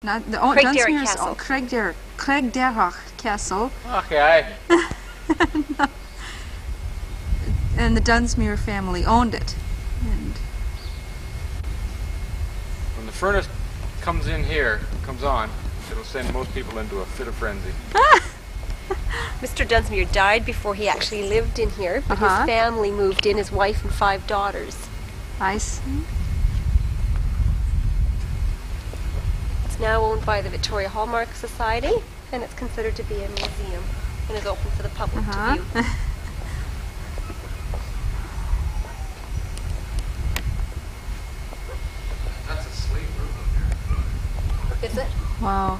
Not the Craigdarroch Dunsmuir's Castle. Craigdarroch Castle. Okay. And the Dunsmuir family owned it. And When the furnace comes on, it'll send most people into a fit of frenzy. Mr. Dunsmuir died before he actually lived in here, but his family moved in, his wife and 5 daughters. I see. It's now owned by the Victoria Hallmark Society, and it's considered to be a museum and is open for the public to view. That's a slate room up here. Is it? Wow.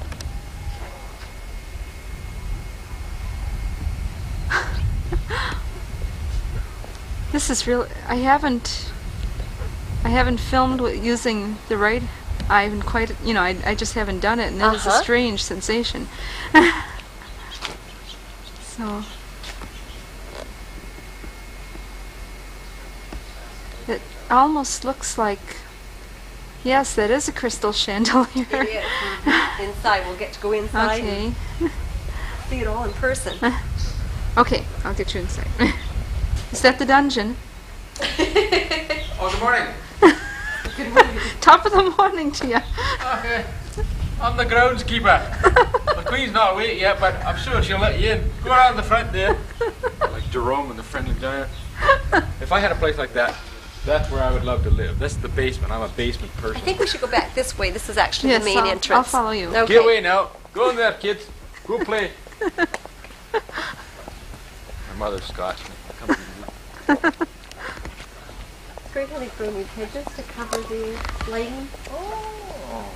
This is real. I haven't filmed using the right. I haven't quite. I just haven't done it, and that was a strange sensation. So it almost looks like. Yes, that is a crystal chandelier. It is. Inside, we'll get to go inside and see it all in person. Okay, I'll get you inside. Is that the dungeon? Oh, good morning. Good morning. Top of the morning to you. Okay. I'm the groundskeeper. The Queen's not awake yet, but I'm sure she'll let you in. Go around the front there. Like Jerome and the Friendly Giant. If I had a place like that, that's where I would love to live. This is the basement. I'm a basement person. I think we should go back this way. This is actually the main entrance. I'll follow you. Okay. Get away now. Go in there, kids. Go play. My mother's Scotch. Come It's great how they throw new hedges to cover the lighting. Oh.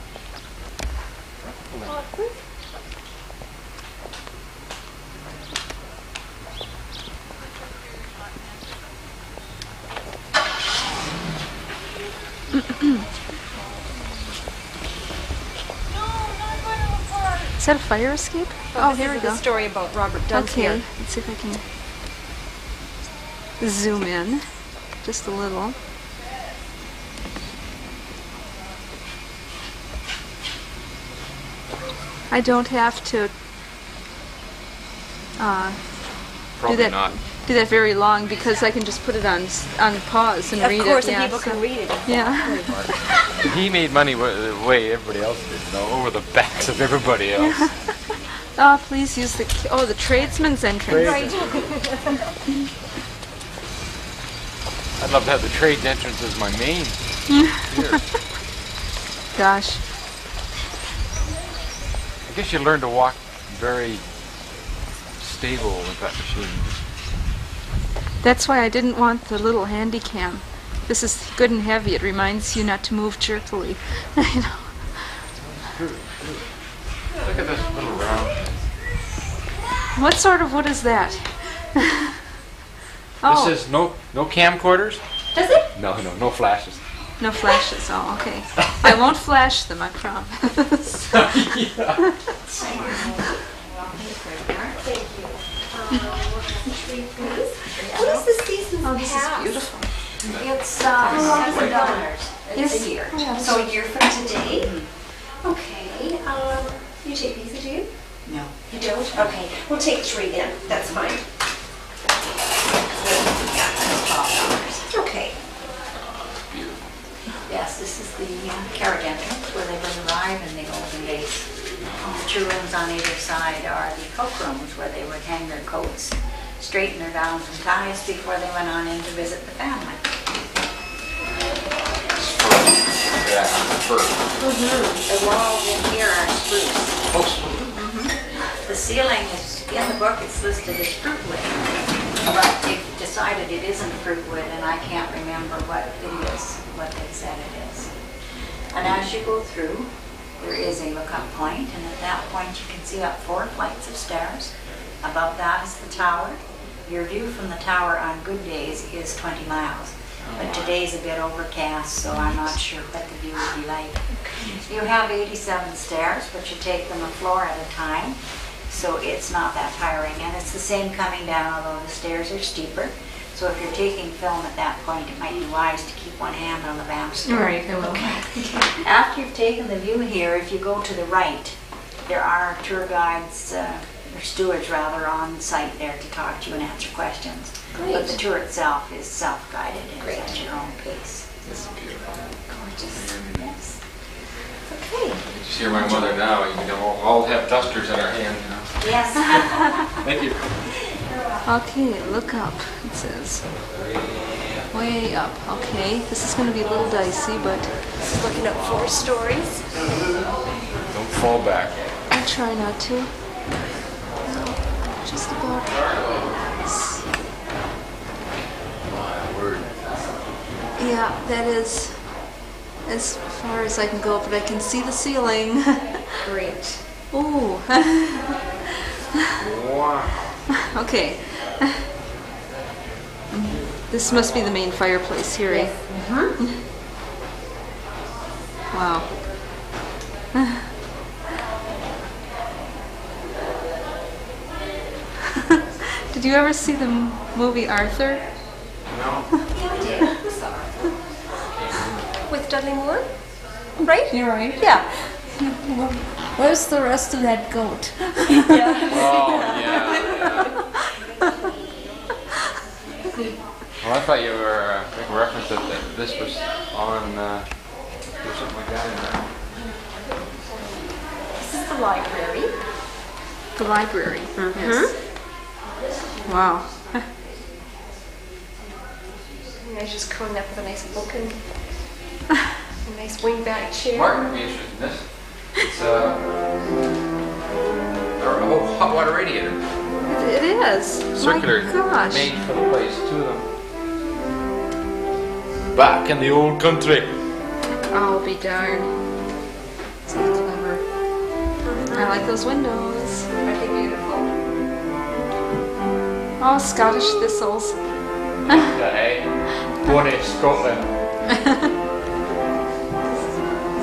Is that a fire escape? Oh, here we This go. is the story about Robert Dunsmuir. Okay, let's see if I can zoom in just a little. I don't have to Probably not. do that very long because I can just put it on pause and read it. Of course, yeah, and people so- can read it. Yeah. He made money the way everybody else did, over the backs of everybody else. Oh, please use the tradesman's entrance. Right. I'd love to have the trades entrance as my main. Here. Gosh. I guess you learn to walk very stable with that machine. That's why I didn't want the little handy cam. This is good and heavy. It reminds you not to move jerkily. You know. Look at this little round. What sort of wood is that? Oh, This is no camcorders. Does it? No flashes. no flashes. Oh, okay. I won't flash them, I promise. What is the season's Oh, this is pass? beautiful. It's $7. Yes. It's a year. Oh, yeah. So a year from today. Okay. You take Visa, do you? No. You don't? Okay. We'll take 3 then. That's fine. Yeah, that's $12. Okay. Yes, this is the carriage entrance where they would arrive in the olden days. The 2 rooms on either side are the coat rooms where they would hang their coats, straighten their gowns and ties before they went on in to visit the family. The walls in here are spruce. The ceiling is, in the book it's listed as fruit wood, but they've decided it isn't fruit wood and I can't remember what it is, what they said it is. And as you go through, there is a lookup point, and at that point you can see up 4 flights of stairs. Above that is the tower. Your view from the tower on good days is 20 miles. But today's a bit overcast, so I'm not sure what the view will be like. You have 87 stairs, but you take them a floor at a time, so it's not that tiring. And it's the same coming down, although the stairs are steeper. So if you're taking film at that point, it might be wise to keep one hand on the banister. Right, I will. After you've taken the view here, if you go to the right, there are tour guides, or stewards rather, on site there to talk to you and answer questions. Great. But the tour itself is self-guided and Great. is at your own pace. This is beautiful. Gorgeous. Yes. Okay. You just hear my mother now. You know, all have dusters in our hand. You know. Yes. Thank you. Okay, look up, it says. Way up. Okay, this is going to be a little dicey, but This is looking up 4 stories. Don't fall back. I'll try not to. No, just about. My word. Yeah, that is as far as I can go, but I can see the ceiling. Great. Ooh. Wow. Okay. This must be the main fireplace here, eh? Wow. Did you ever see the movie Arthur? No. With Dudley Moore? Right? You're right. Yeah. Where's the rest of that goat? Oh yeah. Well, I thought you were making reference that this was on or something like that in there. This is the library. The library. Yes. Wow. And I was just curling up with a nice book and a nice wing-back chair. Mark would be interested in this. It's a whole hot water radiator. It is. Circular. My gosh. Made for the place, 2 of them. Back in the old country. I'll be darned. So clever. I like those windows. Aren't they beautiful? Oh, Scottish thistles. Hey, born in Scotland.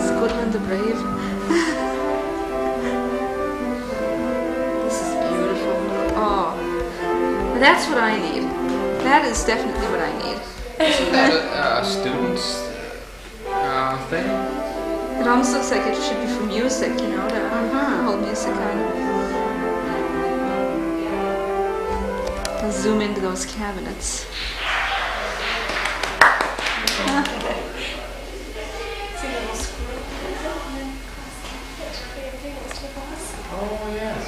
Scotland the brave. This is beautiful. Oh, that's what I need. That is definitely what I need. Isn't that a student's thing? It almost looks like it should be for music, you know, to hold music on. I'll zoom into those cabinets. Oh yes.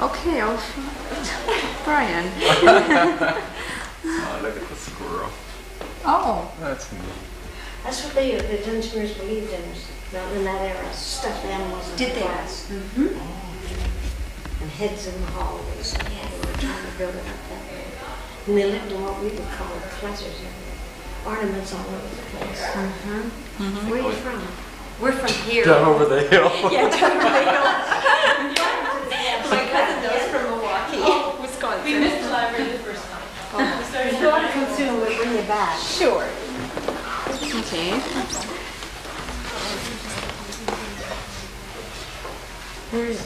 Okay, Brian. Oh, look at the squirrel. Oh. That's neat. That's what the Dunsmuirs believed in, in that era, stuffed animals in Did they? glass. And heads in the hallways. They were trying to build it up that way. And they lived in what we would call clusters, ornaments all over the place. Where are you from? We're from here. Down over the hill. Yeah, down over the hill. My cousin knows from Milwaukee, Wisconsin. We missed the library the first time. If you want to come soon, we'll bring you back. Sure. Okay.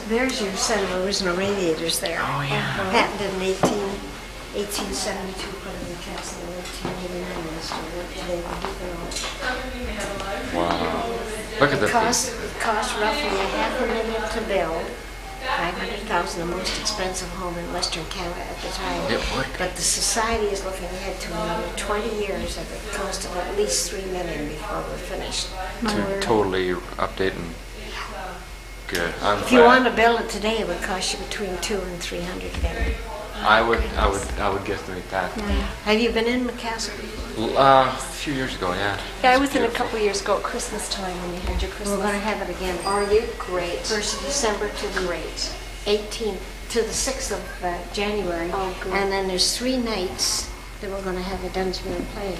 There's your set of original radiators there. Oh yeah. Patented in 1872, put in the castle in 1889. That's today we Wow. Look at the cost roughly $500,000 to build. 500,000, the most expensive home in Western Canada at the time. It would. But the society is looking ahead to another 20 years of a cost of at least $3 million before we're finished. To totally update and good. I'm If you glad. want to build it today, it would cost you between $200,000 and $300,000. I would guesstimate that. Have you been in the castle before? A few years ago, yeah. Yeah, I was It's in a beautiful. couple years ago at Christmas time when you had your Christmas. We're going to have it again. Are you? Great. 1st of December to the 18th to the 6th of January. Oh, good. And then there's 3 nights that we're going to have a Dunsmuir play.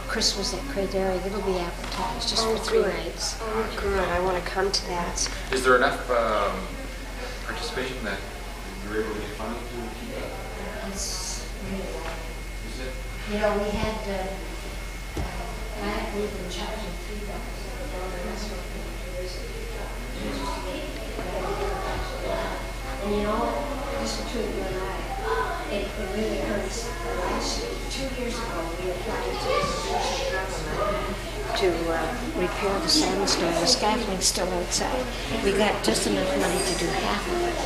Christmas at Craigdarroch. It'll be advertised just for 3 nights. Oh, good. I want to come to that. Is there enough participation that you're able to get funding to keep that? It's, Is it? you know, we had, we've been charging $3. That's what we do. And you know, just between you and I, it really hurts. Last 2 years ago, we applied to the provincial government to repair the sandstone. The scaffolding's still outside. We got just enough money to do half of it.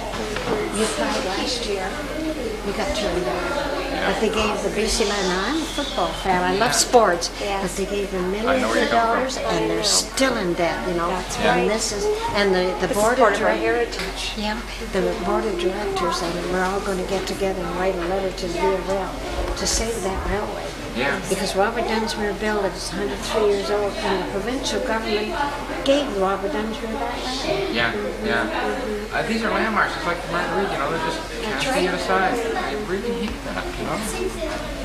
We applied last year. We got turned down. But they gave the BC land. Now, I'm a football fan. I love sports. But they gave them millions of dollars, and they're still in debt. You know. And this is the board of directors. Yeah, the board of directors, and we're all going to get together and write a letter to the U of L to save that railway. Yeah. Because Robert Dunsmuir built it, it's 103 years old, and the provincial government gave Robert Dunsmuir that land. Yeah, yeah. These are landmarks, just like the Marguerite, you know, they're just casting it aside. I really hate that, you know.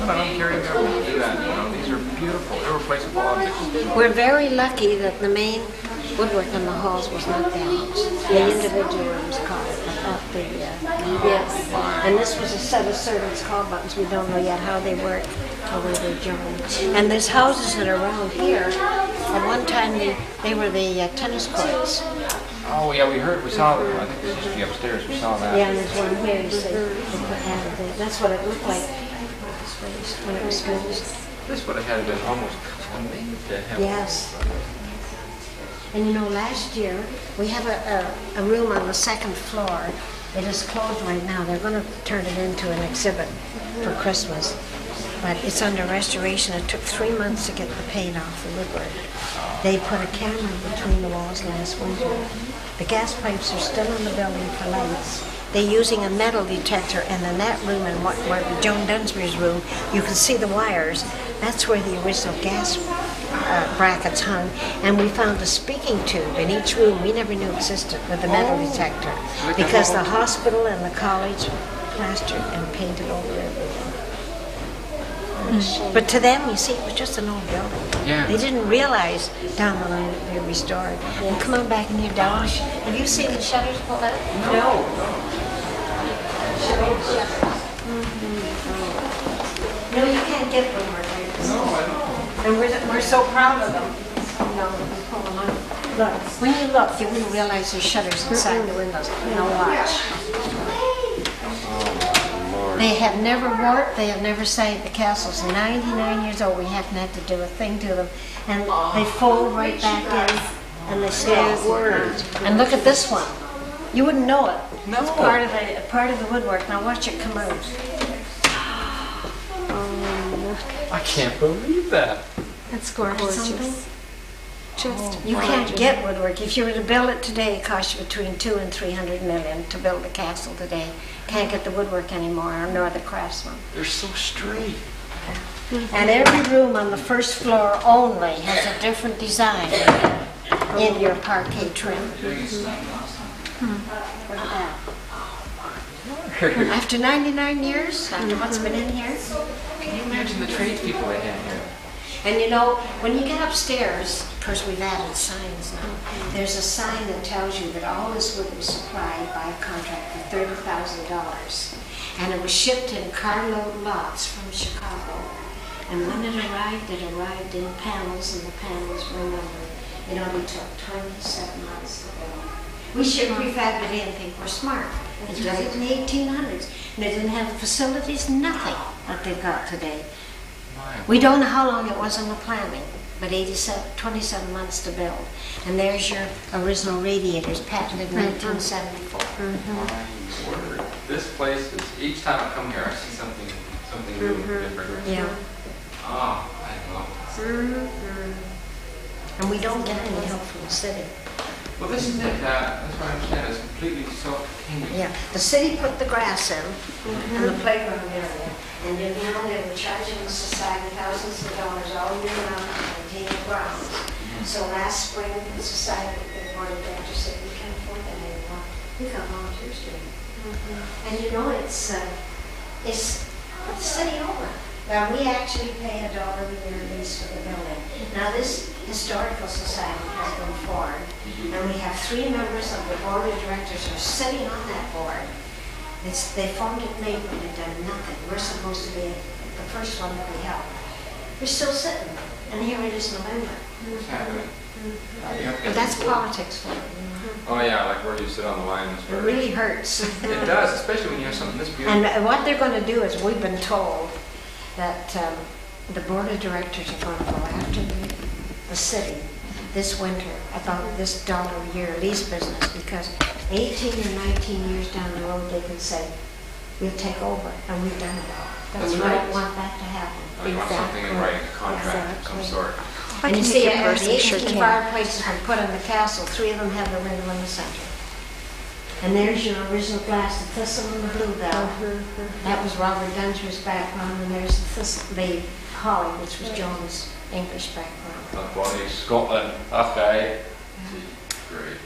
Not an uncaring government to do that, you know. These are beautiful, irreplaceable objects. We're very lucky that the main woodwork in the halls was not damaged. The individual rooms caught it, but not the yes. And this was a set of servants' call buttons. We don't know yet how they work or where they're joined. And there's houses that are around here. At one time, they were the tennis courts. Oh, yeah, we saw them. I think this used to be upstairs. We saw that. Yeah, and there's one here. You see, they put that there. That's what it looked like when it was finished. This would have had been almost made to have. Yes. And you know, last year, we have a room on the second floor. It is closed right now. They're going to turn it into an exhibit for Christmas. But it's under restoration. It took 3 months to get the paint off the woodwork. They put a camera between the walls last winter. The gas pipes are still in the building for lights. They're using a metal detector, and in that room, and where Joan Dunsmuir's room, you can see the wires. That's where the original gas brackets hung, and we found a speaking tube in each room we never knew existed with a metal detector, because the hospital and the college plastered and painted over everything. But to them, you see, it was just an old building. Yeah. They didn't realize down the line that they're restored. And come on back in here, Don. Have you seen the shutters pulled out? No. No, you can't get them like this. No, I don't. And we're so proud of them. No, we pull them out. Look, when you look, you wouldn't realize there's shutters inside the windows. Now watch. They have never warped, they have never sided. The castle's 99 years old. We haven't had to do a thing to them. And they fold right back in, and they stay. And look at this one. You wouldn't know it. No. It's part of the woodwork. Now watch it come out. I can't believe that. It's gorgeous. You can't get woodwork. If you were to build it today, it costs you between 200 and 300 million to build a castle today. Can't get the woodwork anymore, nor the craftsmen. They're so straight. And every room on the first floor only has a different design in your parquet trim. Look at that. After 99 years, after what's been in here. Can you imagine the tradespeople they had here? And you know, when you get upstairs, of course we've added signs now. There's a sign that tells you that all this wood was supplied by a contract for $30,000. And it was shipped in carload lots from Chicago. And when it arrived in panels, and the panels were numbered. It only took 27 months to build. We should prefab it in, think we're smart. They did it in the 1800s. And they didn't have the facilities, nothing that they've got today. We don't know how long it was in the planning, but 27 months to build. And there's your original radiators, patented in 1974. Word. This place is, each time I come here, I see something new and different. Yeah. Oh, I love this. And we don't get any help from the city. Well, this is it. That's what I understand. It's completely self-contained. Yeah. The city put the grass in, and the playground area. And then now they were charging the society thousands of dollars all year round to maintain the grounds. So last spring, the society, the board of directors said, we can't afford that anymore. We got volunteers doing it. And you know, it's the city over. Now, we actually pay $1 a year lease for the building. Now, this historical society has been formed, and we have 3 members of the board of directors who are sitting on that board. They formed it in April, they've done nothing. We're supposed to be the first one that we help. We're still sitting, and here it is November. What's happening? But that's politics for it. Oh yeah, like where do you sit on the line? It really hurts. It does, especially when you have something this beautiful. And what they're going to do is, we've been told that the board of directors are going to go after the city this winter about this dollar a year lease business, because 18 or 19 years down the road they can say, we'll take over, and we've done it all. That's we right. don't want that to happen. Oh, you want something in writing, a contract of some sort. And you can see, make your the person sure 18 can. fireplaces were put in the castle. 3 of them have the window in the center. And there's your original glass, the thistle and the bluebell. That was Robert Dunger's background, and there's the holly, which was Joan's English background. Bonnie, Scotland, okay. Great.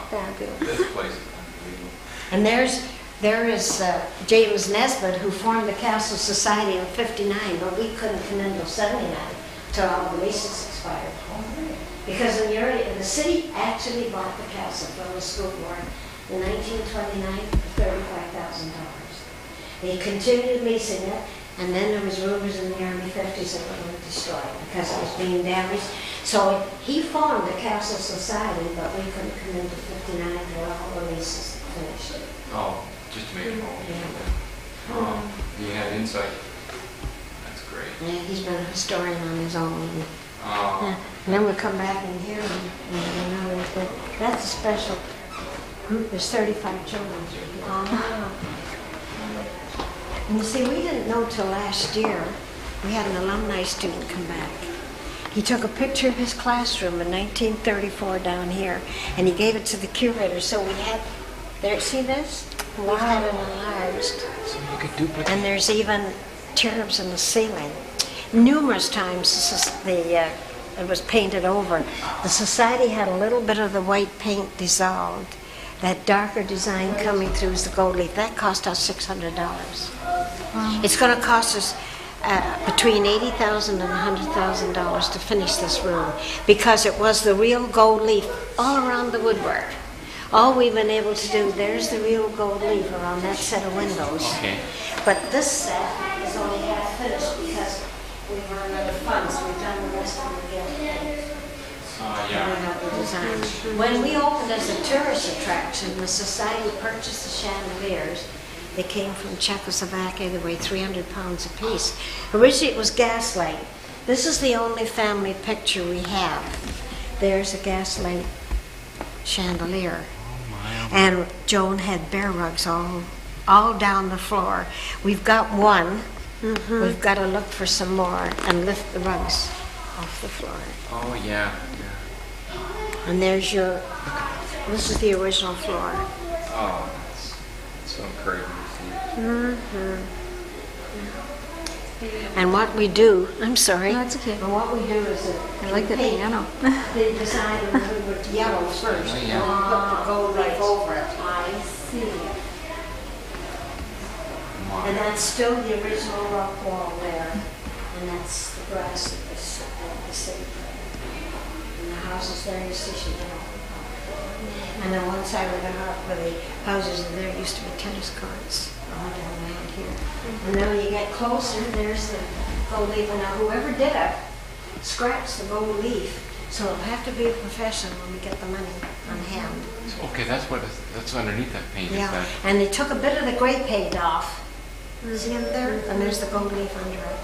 Fabulous. This place is unbelievable. And there is James Nesbitt, who formed the Castle Society in '59, but we couldn't come in until '79, till all the leases expired. Because in the city actually bought the castle from the school board in 1929 for $35,000. They continued leasing it, and then there was rumors in the Army 50s that were going to destroy it because it was being damaged. So he formed the Castle Society, but we couldn't come into '59 until all the leases finished. Oh, just to make it home. Yeah. Oh, you had insight. That's great. Yeah, he's been a historian on his own. Oh, And then we come back in here, and you know, that's a special group. There's 35 children through here. And you see, we didn't know till last year. We had an alumni student come back. He took a picture of his classroom in 1934 down here, and he gave it to the curator. So we had, there, see this? We've had it enlarged. so you could duplicate. And there's even cherubs in the ceiling. Numerous times it was painted over. The society had a little bit of the white paint dissolved. That darker design coming through is the gold leaf. That cost us $600. It's going to cost us between $80,000 and $100,000 to finish this room, because it was the real gold leaf all around the woodwork. All we've been able to do, there's the real gold leaf around that set of windows. Okay. But this set is only half finished because we run out of funds. We've done the rest of the gift. Yeah. When we opened as a tourist attraction, the society purchased the chandeliers. They came from Czechoslovakia. They weigh 300 pounds apiece. Originally it was gaslight. This is the only family picture we have. There's a gaslight chandelier. And Joan had bear rugs all down the floor. We've got one. We've got to look for some more and lift the rugs off the floor. Oh yeah. And there's this is the original floor. Oh, that's so encouraging to see. And what we do, I'm sorry. No, it's okay. And what we do is I like the piano. They decided with yellow first, Oh, and yeah. then put the gold leaf over it. I see. And that's still the original rock wall there, and that's the grass that the city put. And the houses there, you see, and on one side where the houses are there used to be tennis courts all down around here. And then when you get closer, there's the gold leaf. And now whoever did it scratched the gold leaf, so it'll have to be a professional when we get the money on hand. Okay, that's underneath that paint. Is Yeah, that? and they took a bit of the gray paint off. See it there? And there's the gold leaf under it.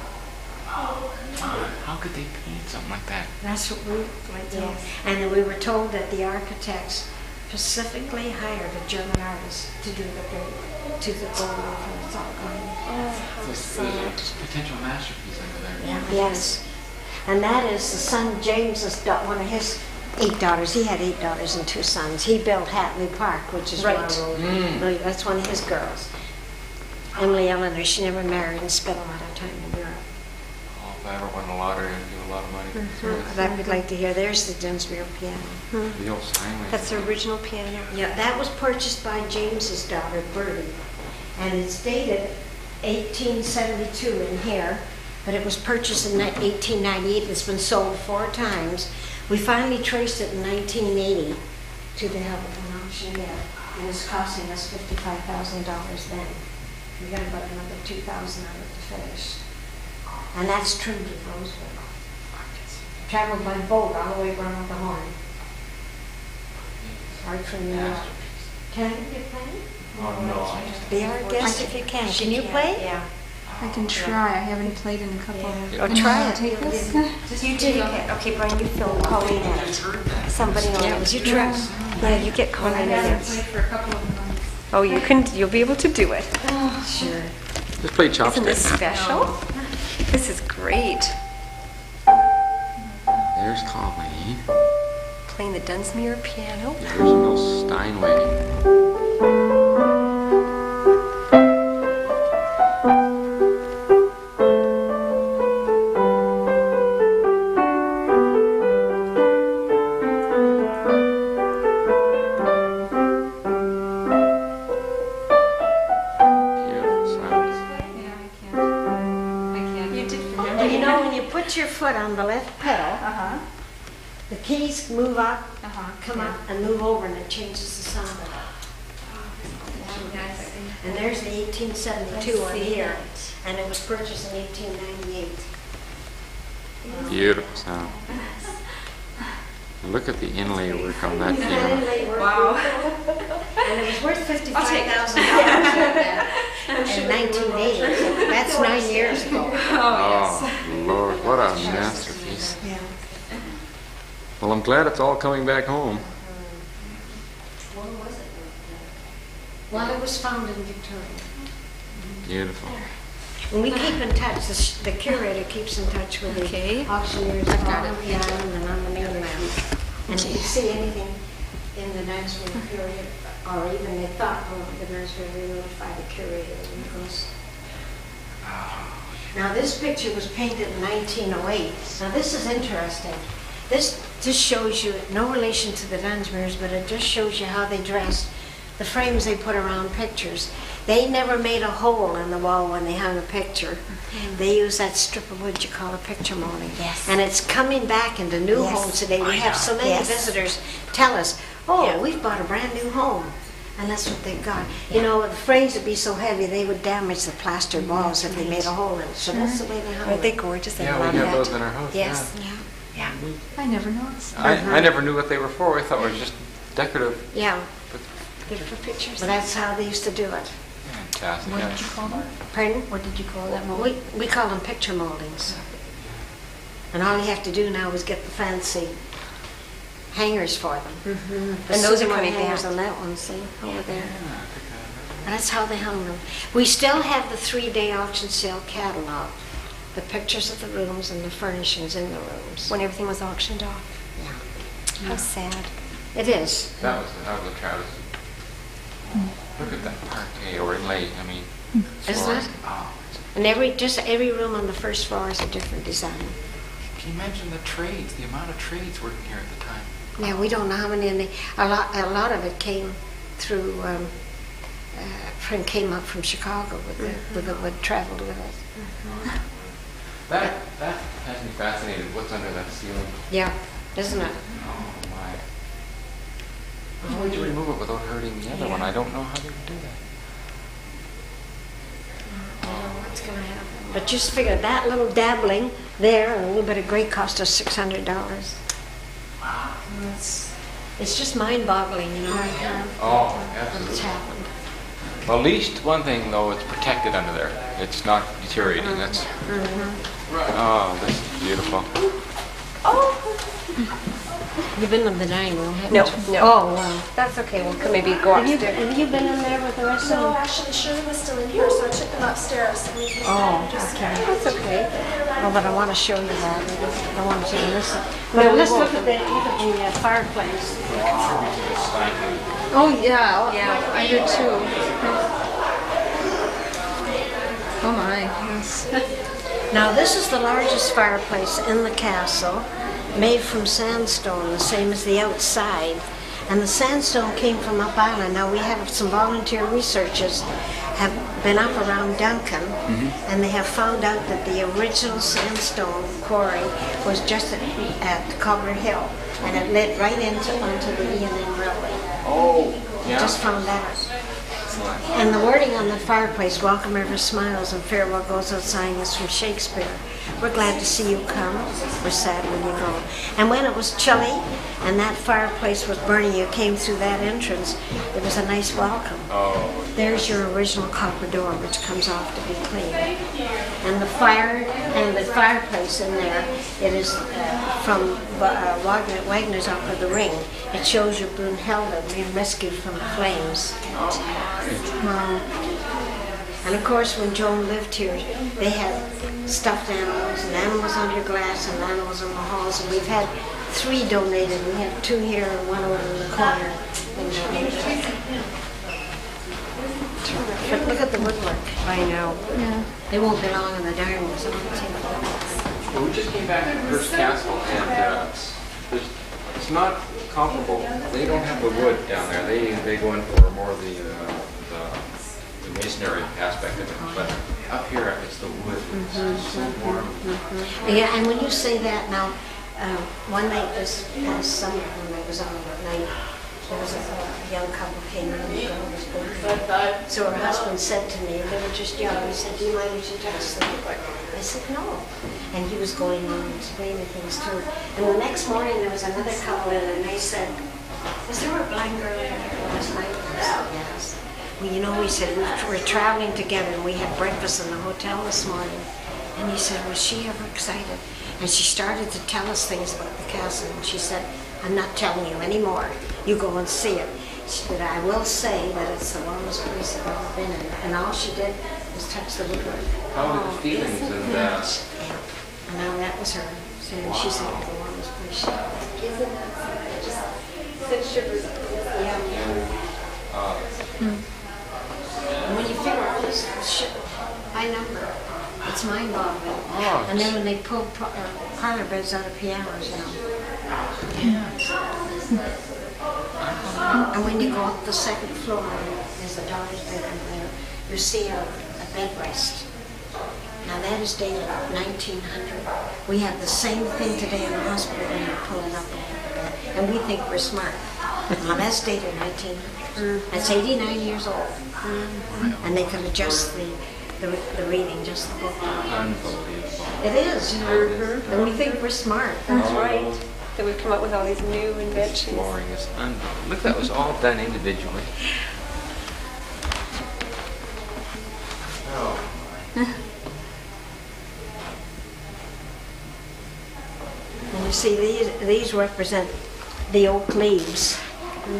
How could they paint something like that? That's what we like to. And then we were told that the architects specifically hired a German artist to do the gold leaf, and it's all gone. There's a potential masterpiece under there. Yes. And that is the son James's one of his 8 daughters. He had 8 daughters and 2 sons. He built Hatley Park, which is Right. That's one of his girls. Emily Eleanor, she never married and spent a lot of time in Europe. Oh, if I ever won the lottery, I'd give a lot of money. That we'd like to hear. There's the Dinsmere piano. The old Steinway. That's the original piano. Yeah, that was purchased by James's daughter, Bertie. And it's dated 1872 in here, but it was purchased in 1898. It's been sold 4 times. We finally traced it in 1980 to the Hamilton auction, and it's costing us $55,000 then. We got about another $2,000 on it to finish. And that's trimmed with rosewood. traveled by boat all the way around the Horn. Right from the Can you play? Oh, no. I just... Be our guest if you can. Can you play? Yeah. I can try. I haven't played in a couple. Oh, try it. Take this. You do. Okay, Brian, you film Colleen in it. Somebody on it. You try. Yeah, you get Colleen in I haven't it. played for a couple of months. Oh, you'll be able to do it. Sure. Just play Isn't this chopsticks. special? This is great. There's Colleen. Playing the Dunsmuir piano. The original Steinway. Beautiful sounds. Yeah, I can't. You did. You know, when you put your foot on the left pedal, the keys move up, come up, and move over, and it changes the sound of it. And there's the 1872 on here, and it was purchased in 1898. Beautiful sound. Look at the inlay work on that piano. Wow. And it was worth $55,000 in 1980. That's 9 years ago. Oh, Lord, what a masterpiece. Yeah. Well, I'm glad it's all coming back home. Well, it was found in Victoria. Beautiful. And we keep in touch, the curator keeps in touch with the auctioneers all over the island and on the mainland. And if you see anything in the Dunsmuir period, or even they thought of the Dunsmuir, they notify the curator when it goes. Now this picture was painted in 1908. Now this is interesting. This shows you, no relation to the Dunsmuirs, but it just shows you how they dressed. The frames they put around pictures. They never made a hole in the wall when they hung a picture. They use that strip of wood you call a picture molding. Yes. And it's coming back into new homes today. We have so many visitors tell us, oh, we've bought a brand new home. And that's what they've got. You know, the frames would be so heavy, they would damage the plastered walls if they made a hole in it. So that's the way they hung Aren't they it. gorgeous? I Yeah, love we have that. those in our house. Yes. Yeah. I never noticed. I never knew what they were for. I thought it was just decorative. Yeah. But Good for pictures. But that's how they used to do it. fantastic. What Yeah. did you call them? Pardon? What did you call that mold? We call them picture moldings. And all you have to do now is get the fancy hangers for them. The And those are cinema coming hangers back. on that one, see, over there. And that's how they hung them. We still have the 3-day auction sale catalog. The pictures of the rooms and the furnishings in the rooms. When everything was auctioned off. Yeah. How sad. It is. That was a travesty. Look at that parquet or inlay. I mean, Isn't floors. it? Oh, And every room on the first floor is a different design. can you imagine the trades? The amount of trades working here at the time. Yeah, we don't know how many. A lot of it came through. Friend came up from Chicago with traveled with us. That has me fascinated. What's under that ceiling? Yeah, isn't it? Oh my! How would you remove it without hurting the other one? I don't know how they would do that. I don't know what's going to happen. But just figure that little dabbling there and a little bit of gray cost us $600. Wow. It's just mind-boggling, you know. Oh, What's absolutely. happened? Well, at least one thing though, it's protected under there. It's not deteriorating. That's. Oh, this is beautiful. You've been in the dining room, haven't No, you? no. Oh, wow. That's okay. We'll maybe go upstairs. Have you been in there with the rest of No, them? actually, Shirley was still in here, so I took them upstairs. And we came Oh, just okay. That's okay. Oh, but I want to show you that. I want you to listen. But let's look at the fireplace. Oh, yeah. Yeah. I do too. Oh my, yes. Now, this is the largest fireplace in the castle, made from sandstone, the same as the outside. And the sandstone came from up island. Now, we have some volunteer researchers have been up around Duncan, and they have found out that the original sandstone quarry was just at Cobler Hill, and it led right onto the E&M Railway. Oh, yeah. Just found that out. Excellent. And the wording on the fireplace, welcome ever smiles and farewell goes outside, is from Shakespeare. We're glad to see you come. We're sad when you go. And when it was chilly and that fireplace was burning, you came through that entrance, it was a nice welcome. Oh. There's your original copper door, which comes off to be cleaned. And the fireplace in there, it is from Wagner's Opera The Ring. It shows you Brunhilde being rescued from the flames. And of course, when Joan lived here, they had stuffed animals and animals under glass and animals in the halls. And we've had 3 donated. We have 2 here and 1 over in the corner. But look at the woodwork. I know. Yeah. They won't belong in the dining room. Well, we just came back from Hearst Castle, and it's not comparable. They don't have the wood down there. They go in for more the masonry aspect of it. But up here, it's the wood. It's so warm. Yeah, and when you say that now, one night this past summer when I was on at night, there was a young couple came in and the girl was born. So her husband said to me, they were just young, he said, do you mind if you touch the woodwork? I said, no. And he was going on and explaining things too. And the next morning there was another couple in and they said, was there a blind girl in here last night? I said, yes. Well, you know, he said, we're traveling together and we had breakfast in the hotel this morning. And he said, was she ever excited? And she started to tell us things about the castle. And she said, I'm not telling you anymore. You go and see it. She said, I will say that it's the warmest place I've ever been in. And all she did was touch the woodwork. How were the feelings and Yeah. And now that was her. So she said it was the warmest place she ever been. Isn't that just send shivers up the And when you figure all this shit by number, it's mind-boggling. Oh, And then when they pull parlor beds out of pianos, you know. And when you go up the second floor, there's a daughter's bedroom there, you see a bed rest. Now that is dated 1900. We have the same thing today in the hospital when you pull it up over the bed. And we think we're smart. Now that's dated 1900. That's 89 years old. And they can adjust the reading, just the book. unbelievable. It is, you know. And we think we're smart. That's right. That we've come up with all these new inventions. Flooring is unbelievable. Look, that was all done individually. Oh. And you see, these represent the oak leaves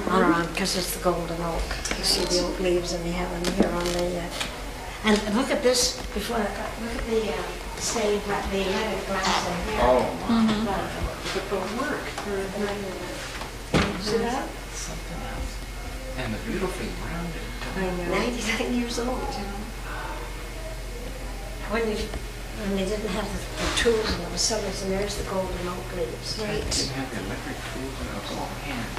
all around because it's the golden oak. You see the oak leaves, and you have them here on the. And look at this before. Look at the stained glass, the leaded glass in here. Oh, my. Look at the work. See that? Something else. And the beautifully rounded. 99 years old. You know. When they didn't have the tools and the facilities, and there's the golden oak leaves. They didn't have the electric tools, and it was all hand.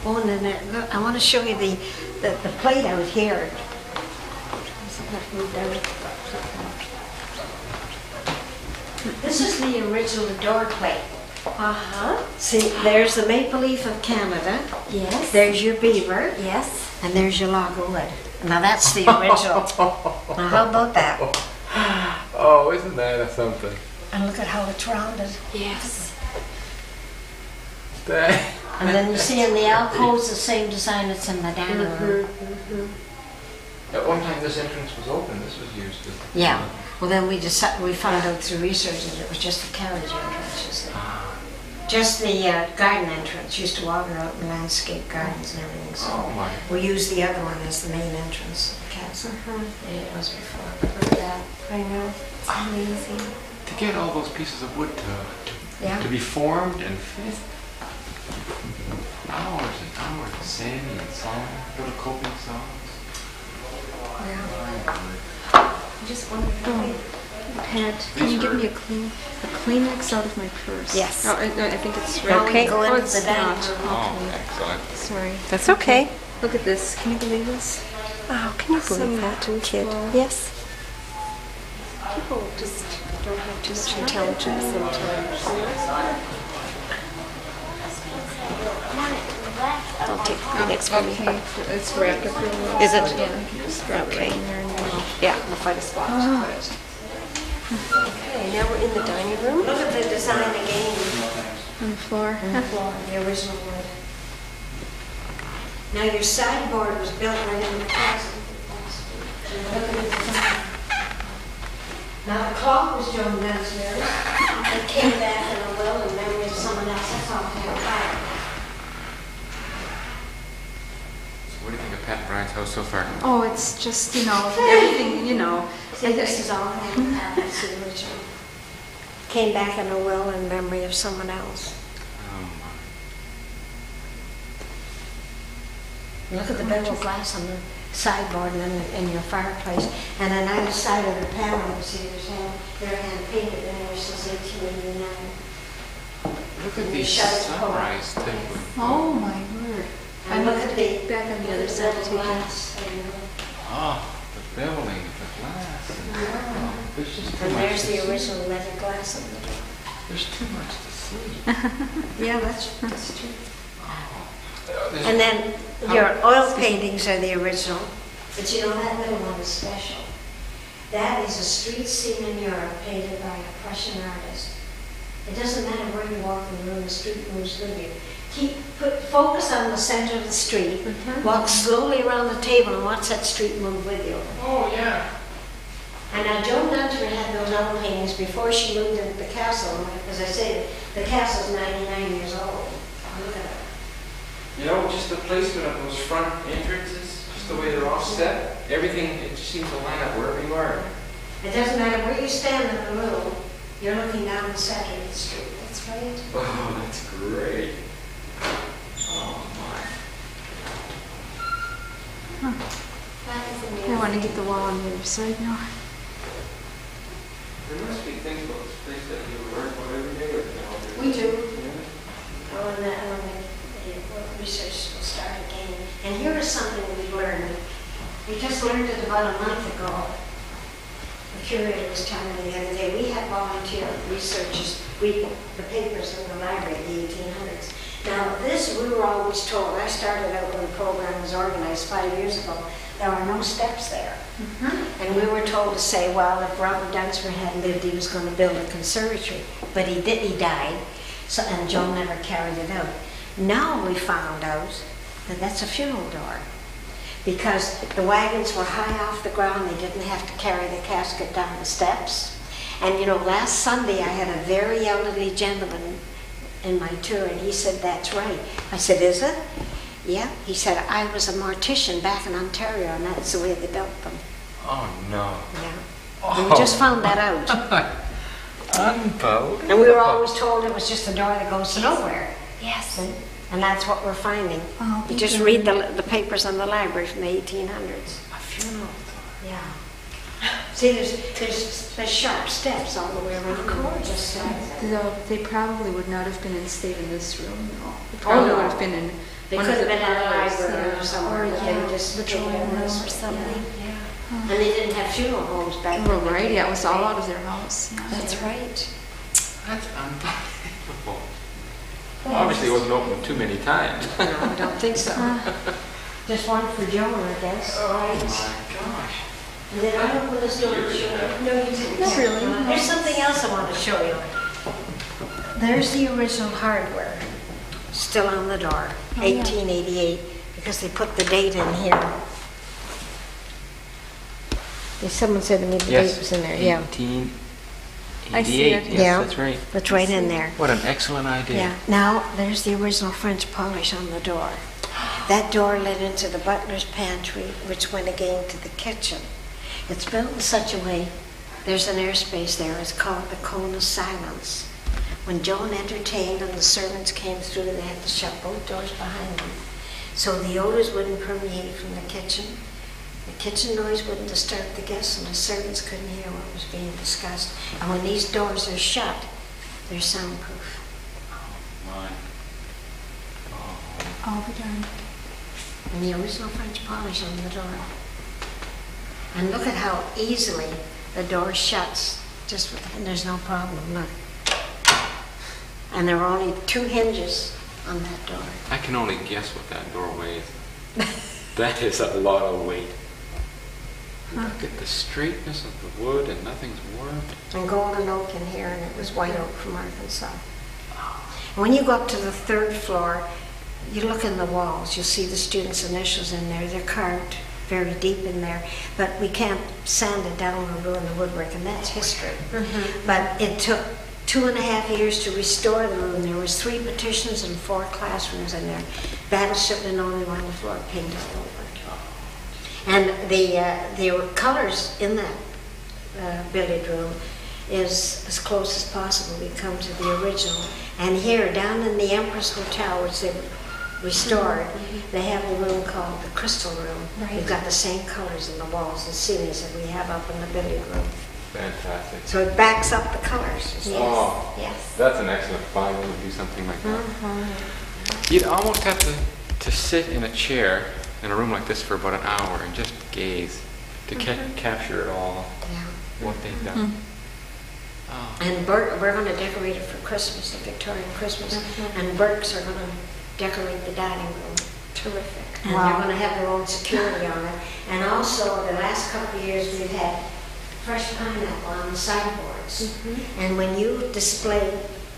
Oh, and then look, I want to show you the plate out here. This is the original door plate. Uh-huh. See, there's the maple leaf of Canada. Yes. There's your beaver. Yes. And there's your log of wood. Now that's the original. Now how about that? Oh, isn't that something? And look at how it's rounded. Yes. And then you see in the alcoves the same design that's in the dining room. At one time, this entrance was open. This was used as. Yeah. Well, then we found out through research that it was just the carriage entrance, you see. Just the garden entrance. Used to walk around in landscape gardens and everything. So Oh my. we used the other one as the main entrance of the castle. It was before. Look at that. I know. It's amazing. To get all those pieces of wood to be formed and fit. Hours and hours of sanding and sawing, little coping saws. I just wonder if Pat, can you give me a Kleenex out of my purse? Yes. Oh, I think it's right. Okay. Go Oh, into it's the dining not. room. Oh, excellent. Sorry. That's okay. Look at this. Can you believe this? Oh, can you Some believe that, kid? floor. Yes. People just don't have too much intelligence sometimes. I'll take thanks for me. Okay, it's wrapped up real well. Is it? Yeah, you can just drop it right in there and then Yeah, we'll find a spot to put it. Okay, now we're in the dining room. Look at the design again. on the floor. The floor, the original wood. Now your sideboard was built right in the closet. Look at the design. Now the clock was Joan downstairs. It came back in a will in memory of someone else. That's all I have. What do you think of Pat and Brian's house so far? Oh, it's just, everything, See, this is all that's the original. Came back in a will in memory of someone else. Oh my. Look at the bevel glass on the sideboard and in your fireplace. And on either side of the panel, you see they're hand painted in there since 1889. Look at And these you shut it sunrise things. Oh, my word. And look at the back on the other side bevel too. glass. Oh, the beveling, the glass. Oh, there's just too And much there's to the see. original leather glass on the door. There's too much to see. Yeah, that's true. There's- And then your oil paintings are the original, but that little one is special. That is a street scene in Europe painted by a Prussian artist. It doesn't matter where you walk in the room, the street moves with you. Focus on the center of the street, walk slowly around the table and watch that street move with you. Oh, yeah. And now Joan Dunter had those oil paintings before she moved into the castle. As I say, the castle's 99 years old. Look at it. Just the placement of those front entrances, just the way they're all set, everything, it just seems to line up wherever you are. It doesn't matter where you stand in the room, you're looking down the center of the street. That's right. Oh, that's great. Oh, my. That is I amazing. want to get the wall on the other side now. There must be things about this place that you learn about every day. We do. Yeah. Oh, and the research will start again. And here is something we learned. We just learned it about a month ago. The curator was telling me the other day, we had volunteer researchers read the papers in the library in the 1800s. Now this, we were always told, I started out when the program was organized 5 years ago, there were no steps there. And we were told to say, well, if Robert Dunsford had lived, he was going to build a conservatory. But he died, and Joan never carried it out. Now we found out that that's a funeral door. Because the wagons were high off the ground, they didn't have to carry the casket down the steps. And last Sunday I had a very elderly gentleman in my tour, and he said, that's right. I said, is it? Yeah. He said, I was a mortician back in Ontario, and that's the way they built them. Oh, no. Yeah. And we just found that out. Unbelievable. And we were always told it was just a door that goes to nowhere. Yes. And that's what we're finding. Oh, You just read the papers in the library from the 1800s. A funeral door. Yeah. See, there's sharp steps all the way around. Of course. Just They probably would not have been in stayed in this room. No. They probably no. would have been in They one could of have the been in a parlors, library or somewhere. Or, but yeah, they just the taken drawing in room or this. something. Yeah. And they didn't have funeral homes back then. Well, right, yeah, it was all out of their house. Yeah. That's right. That's unbelievable. Obviously, it wasn't open too many times. No, I don't think so. Just one for Joan, I guess. Oh, my gosh. And then I opened this door to show you. No, you didn't. Not really, no. There's something else I want to show you. There's the original hardware, still on the door, 1888, because they put the date in here. Someone said to me the date was in there. Yeah, 1888. I see it. Yes, Yeah. that's right. that's right in there. What an excellent idea. Yeah. Now, there's the original French polish on the door. That door led into the butler's pantry, which went again to the kitchen. It's built in such a way, there's an airspace there. It's called the cone of silence. When Joan entertained and the servants came through, they had to shut both doors behind them. So the odors wouldn't permeate from the kitchen. The kitchen noise wouldn't disturb the guests, and the servants couldn't hear what was being discussed. And when these doors are shut, they're soundproof. My. Oh. All the time. And the original French polish on the door. And look at how easily the door shuts, and there's no problem, look. And there are only 2 hinges on that door. I can only guess what that door weighs. That is a lot of weight. Look at the straightness of the wood and nothing's warped. And golden oak in here, and it was white oak from Arkansas. And when you go up to the third floor, you look in the walls, you'll see the students' initials in there. They're carved very deep in there, but we can't sand it down or ruin the woodwork, and that's history. But it took 2.5 years to restore the room. There was 3 petitions and 4 classrooms in there. Battleship linoleum on the floor, painted all over. And the colors in that billiard room is as close as possible. We come to the original. And here, down in the Empress Hotel, which they've restored, they have a room called the Crystal Room. We've got the same colors in the walls and ceilings that we have up in the billiard room. Fantastic. So it backs up the colors. Yes. Oh, Yes. that's an excellent find when you do something like that. You'd almost have to sit in a chair in a room like this for about an hour and just gaze to capture it all, what they've done. Oh. And we're going to decorate it for Christmas, the Victorian Christmas. And Burke's are going to decorate the dining room. Terrific. And they're going to have their own security on it. And also, the last couple of years, we've had fresh pineapple on the sideboards. And when you display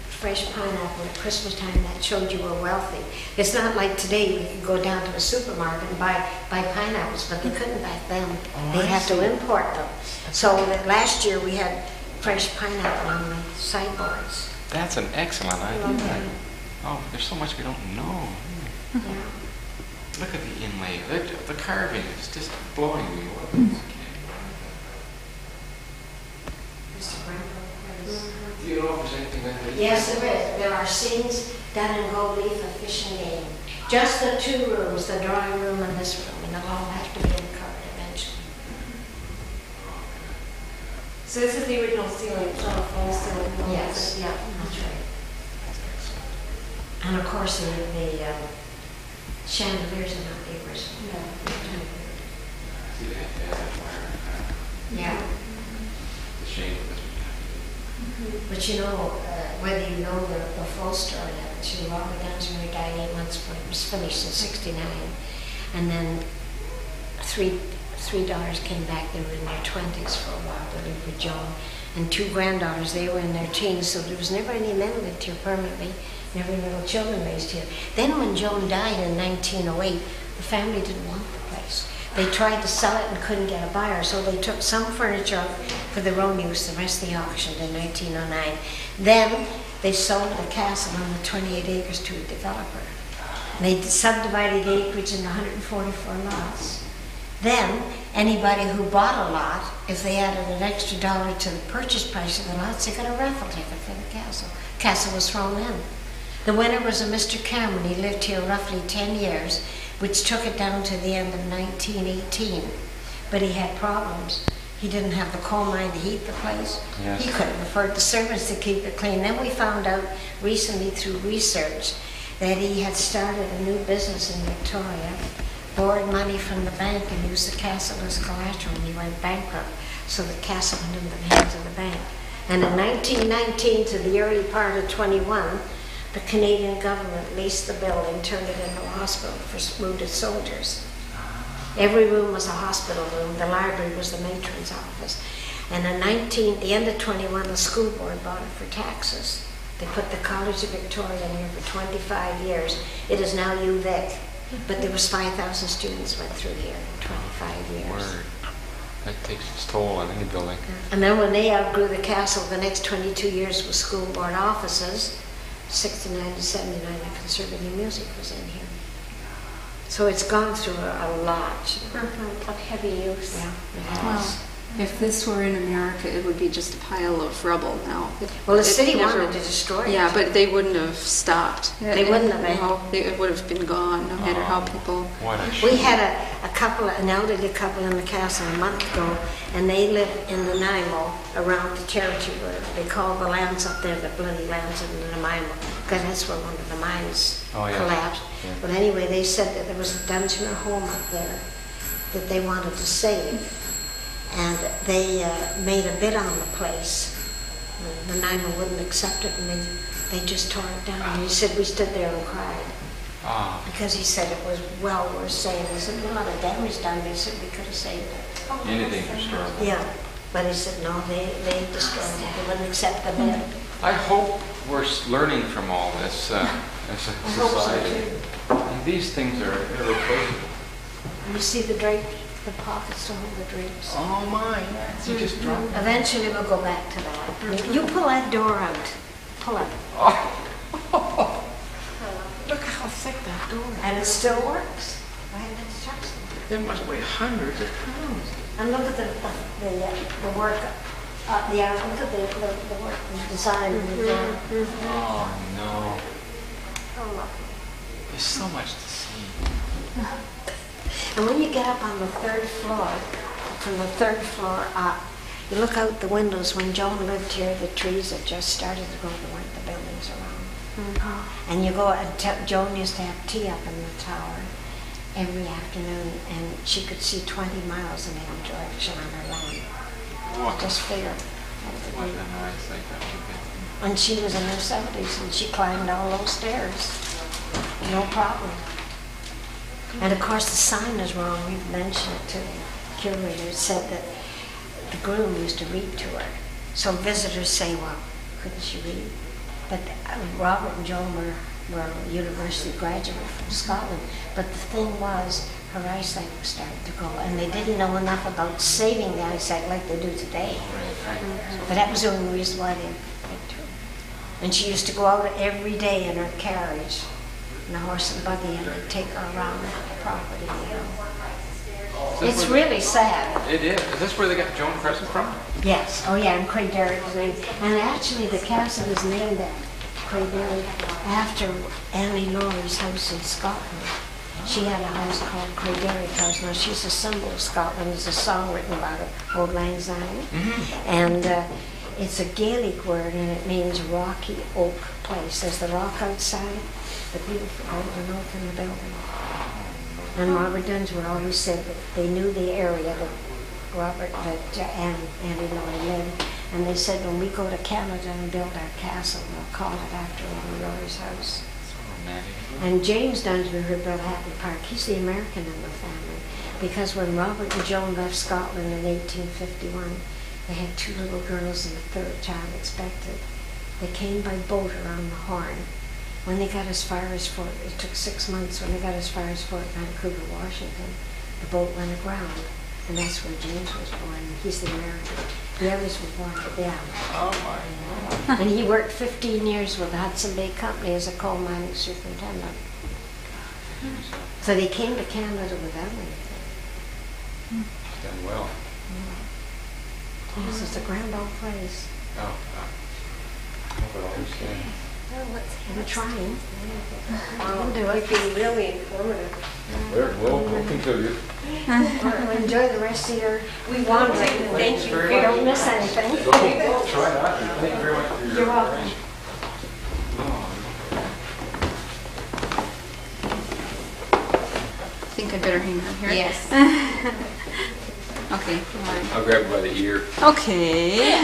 fresh pineapple at Christmas time, that showed you were wealthy. It's not like today we could go down to a supermarket and buy pineapples, but they couldn't back then. They had to import them. So last year we had fresh pineapple on the sideboards. That's an excellent idea. Oh, there's so much we don't know. Look at the inlay. The carving is just blowing me away. Do you know if there's anything like that? Yes, there is. There are scenes done in gold leaf of fishing game. Just the 2 rooms, the drawing room and this room, and they'll all have to be uncovered eventually. So this is the original ceiling, it's not a false ceiling. Yes, yeah, that's right. And of course, the chandeliers are not the original. See, they have to have that wire. Yeah. It's a shame that this But you know, whether you know the full story of it, Robert Dunsmuir died 8 months before it was finished in '69. And then three daughters came back. They were in their 20s for a while. They lived with Joan. And 2 granddaughters, they were in their teens. So there was never any men lived here permanently, never any little children raised here. Then when Joan died in 1908, the family didn't want the place. They tried to sell it and couldn't get a buyer, so they took some furniture for their own use, the rest they auctioned in 1909. Then they sold the castle on the 28 acres to a developer. And they subdivided the acreage into 144 lots. Then anybody who bought a lot, if they added an extra $1 to the purchase price of the lots, they got a raffle ticket for the castle. Castle was thrown in. The winner was a Mr. Cameron. He lived here roughly 10 years, which took it down to the end of 1918. But he had problems. He didn't have the coal mine to heat the place. Yes. He couldn't afford the servants to keep it clean. Then we found out recently through research that he had started a new business in Victoria, borrowed money from the bank and used the castle as collateral, and he went bankrupt. So the castle went into the hands of the bank. And in 1919 to the early part of 21, the Canadian government leased the building, turned it into a hospital for wounded soldiers. Every room was a hospital room. The library was the matron's office. And in the end of 21, the school board bought it for taxes. They put the College of Victoria in here for 25 years. It is now UVic. But there was 5,000 students went through here in 25 years. Word. That takes its toll on any building. And then when they outgrew the castle, the next 22 years was school board offices. 69 to 79, the conservative music was in here. So it's gone through a lot Of heavy use. Yeah, it Well, has. if this were in America, it would be just a pile of rubble now. Well, the It city never- wanted to destroy it. Yeah, but they wouldn't have stopped. They wouldn't have, eh? No, it would have been gone, no matter how people... What a We shame. had an elderly couple in the castle a month ago, and they live in Nanaimo around the Cherokee River. They call the lands up there the bloody lands of Nanaimo, because that's where one of the mines Oh, yes. collapsed. Yeah. But anyway, they said that there was a Dunsmuir home up there that they wanted to save, and they made a bid on the place. Nanaimo wouldn't accept it, and they just tore it down. And he said we stood there and cried. Because he said it was well worth saving. He said, a lot of damage done. They said we could have saved it. Anything destroyable. Yeah. But he said, no, they destroyed it. They wouldn't accept the bid. I hope we're learning from all this as a society. And these things are irreplaceable. You see the drape, the pockets to hold the drapes. Oh my, yes. You just dropped it. Eventually we'll go back to that. You pull that door out. Pull it. Oh. Look how thick that door is. And it still works. Right? That's Jackson. It must weigh hundreds of pounds. And look at the work. Look at the work, the design. Oh no. Oh, look. There's so much to see. And when you get up on the third floor, from the third floor up, you look out the windows. When Joan lived here, the trees had just started to grow. There weren't the buildings around. And you go, and Joan used to have tea up in the tower every afternoon, and she could see 20 miles in any direction on her land. What? Just figure. What a nice thing that would be. And she was in her 70s, and she climbed all those stairs. No problem. And of course the sign is wrong. We've mentioned it to the curator. It said that the groom used to read to her. So visitors say, well, couldn't she read? But Robert and Joan were university graduates from Scotland. But the thing was, her eyesight was starting to go, and they didn't know enough about saving the eyesight like they do today. But that was the only reason why they picked her. And she used to go out every day in her carriage, in the horse and buggy, and they'd take her around the property. It's really sad. It is. Is this where they got the Joan Crescent from? Yes. Oh yeah, and Craigdarroch is named. And actually the castle is named Craigdarroch after Annie Laurie's house in Scotland. She had a house called Craigdarroch House. Now she's a symbol of Scotland. There's a song written about her, Old Lang Syne. And it's a Gaelic word, and it means rocky oak place. There's the rock outside, the beautiful golden oak in the building. And Robert Dunsmore always said that they knew the area that Annie Laurie lived. And they said, when we go to Canada and build our castle, we'll call it after Annie Laurie's house. And James Dunsmore, her brother Happy Park, he's the American in the family. Because when Robert and Joan left Scotland in 1851, they had 2 little girls and a 3rd child expected. They came by boat around the Horn. When they got as far as Fort, it took 6 months, when they got as far as Fort Vancouver, Washington, the boat went aground. And that's where James was born. He's the American. The others were born at Down. Oh my. And he worked 15 years with the Hudson Bay Company as a coal mining superintendent. So they came to Canada without anything. Done well. This is a grand old place. Oh, but always We're trying. We'll do it. You've been really informative. We'll contribute. Well, enjoy the rest of your wandering. Thank you. You don't miss anything. Try not to. Thank you very much for your You're welcome. information. I think I better hang on here. Yes. Okay, fine. I'll grab it by the ear. Okay.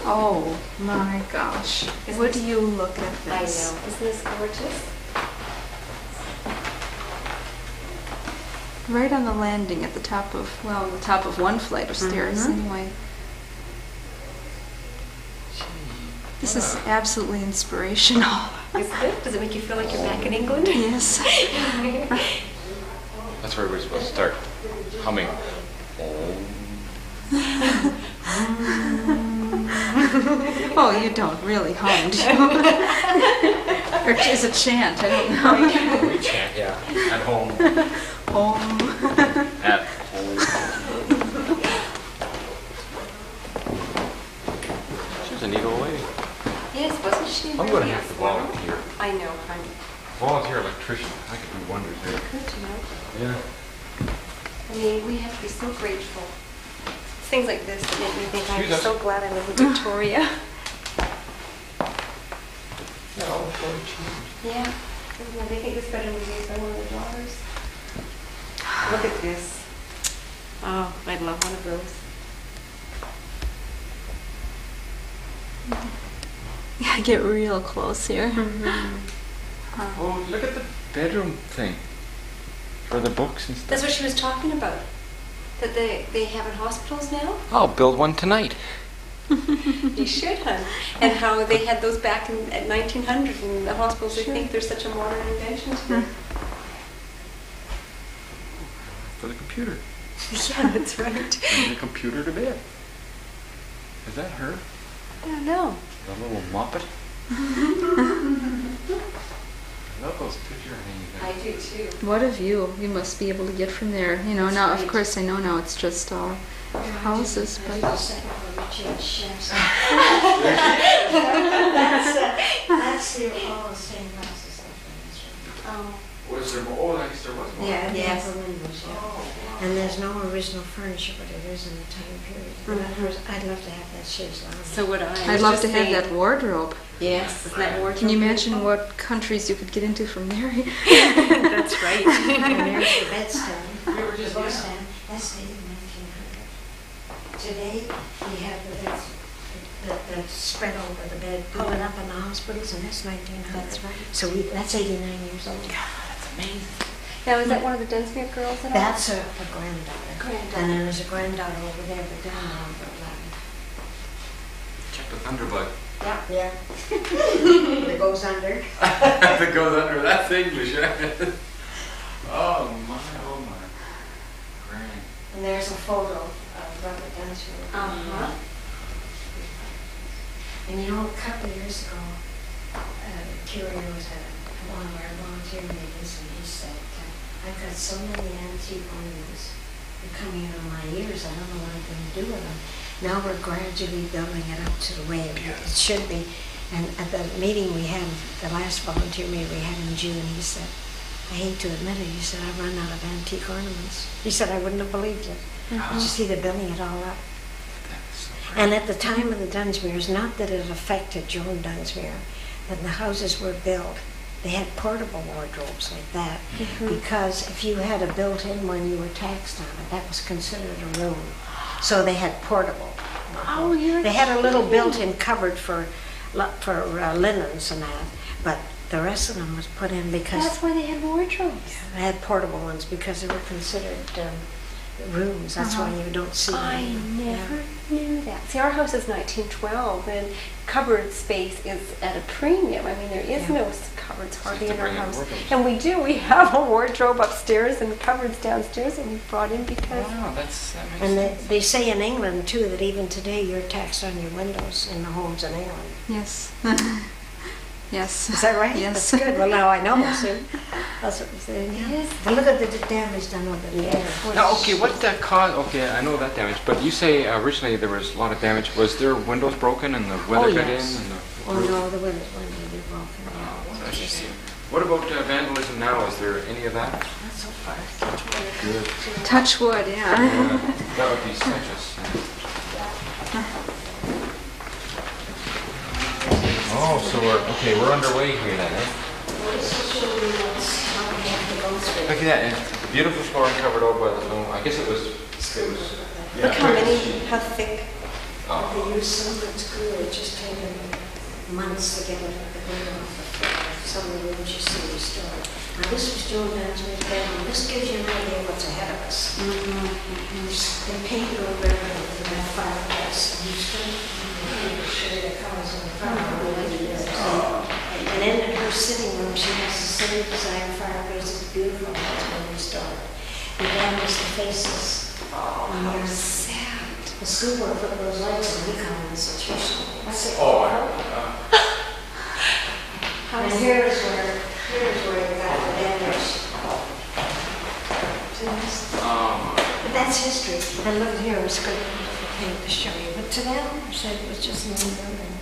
Oh my gosh. Would you look at I know. this? Isn't this gorgeous? Right on the landing at the top of, well, the top of one flight of stairs anyway. This is absolutely inspirational. Isn't it? Does it make you feel like you're back in England? Yes. That's where we're supposed to start humming. Oh, you don't really hum, do you? Or is it chant? I don't know. We chant, yeah. At home. At home. She was a neat old lady. Yes, wasn't she? I'm going to have to volunteer. I know, honey. Volunteer electrician. I could do wonders there. Good to know. Yeah. I mean, we have to be so grateful. It's things like this that make me think I'm Excuse us. so glad I live in Victoria. Yeah, all the photo changed. Yeah. They think this bedroom was used by one of their daughters. Look at this. Oh, I'd love one of those. Yeah, get real close here. Oh, look at the bedroom thing. For the books and stuff. That's what she was talking about. That they have in hospitals now. I'll build one tonight. You should, hun. And how they had those back at 1900 in the hospitals. They think they're such a modern invention today. For the computer. Yeah, that's right. Bring the computer to bed. Is that her? I don't know. The little moppet? I love those picture hanging there. I do too. What a view you must be able to get from there. You know, now of course I know now it's just all houses, but That's the all the same houses. Oh. Was there more? Oh, I guess there was more. Yeah, Yes. the windows, yeah. And there's no original furniture, but it is in the time period. I'd love to have that chaise lounge. So would I. I'd love to have that wardrobe. Yes. Isn't that wardrobe Can you imagine beautiful? what countries you could get into from there? That's right. And there's the bedstand. We were just The bedstand, that's dated 1900. Today, we have the beds that spread over the bed, going up in the hospitals, and that's 1900. That's right. So that's 89 years old. That's amazing. Now, is that one of the Dunsmuir girls at all? That's a granddaughter. Granddaughter. And then there's a granddaughter over there, but down on the Check the Thunderbug. Yeah. That goes under. That goes under. That's English. Oh my, oh my. Grand. And there's a photo of Robert Dunsmuir. Uh-huh. And you know, a couple of years ago, Curio was at one of our volunteer meetings, and he said, I've got so many antique ornaments. They're coming in on my ears. I don't know what I'm going to do with them. Now we're gradually building it up to the way it should be. And at the meeting we had, the last volunteer meeting we had in June, he said, I hate to admit it, he said, I've run out of antique ornaments. He said, I wouldn't have believed it. You see, they're building it all up. And at the time of the Dunsmuirs, not that it affected Joan Dunsmuir, but the houses were built, they had portable wardrobes like that, because if you had a built-in one, you were taxed on it. That was considered a room. So they had portable. Oh, you're They had a little built-in cupboard for linens and that, but the rest of them was put in because That's why they had wardrobes. they had portable ones because they were considered rooms. That's why you don't see I them. never knew that. See, our house is 1912, and cupboard space is at a premium. I mean, there is no cupboards hardly in our bring in house. wardrobes. And we do. We have a wardrobe upstairs and cupboards downstairs that we brought in because... Wow, that makes And sense. they say in England too that even today you're taxed on your windows in the homes in England. Yes. Yes. Is that right? Yes. That's good. Well, now I know. So that's what we're saying. Yeah. Yes. But look at the damage done over there. Now, okay, what that caused? Okay, I know that damage, but you say originally there was a lot of damage. Was there windows broken and the weather got yes. in? And the Oh roof? no, the windows weren't really broken. Oh, I see. What about vandalism now? Is there any of that? Not so far. Good. Touch wood, yeah. That would be such a sin. Oh, so we're underway here then, eh? Look at that, and beautiful flooring covered over by the foam. I guess it was Look how thick. They use so much glue, it's just taken months to get it off the floor. Some of the rooms you see restored. Now this was Joan Dunsmuir's bedroom. This gives you an idea of what's ahead of us. They painted over everything with that fireplace. And you show the colors on the fireplace. And in her sitting room, she has the same design fireplace. It's beautiful. It's been restored. The damage, the faces. Oh, sad. The school board put those lights in the econ institution. And here's where you got the damage. But that's history. And look here, it's good paint to show you. But to them, I said it was just a new building.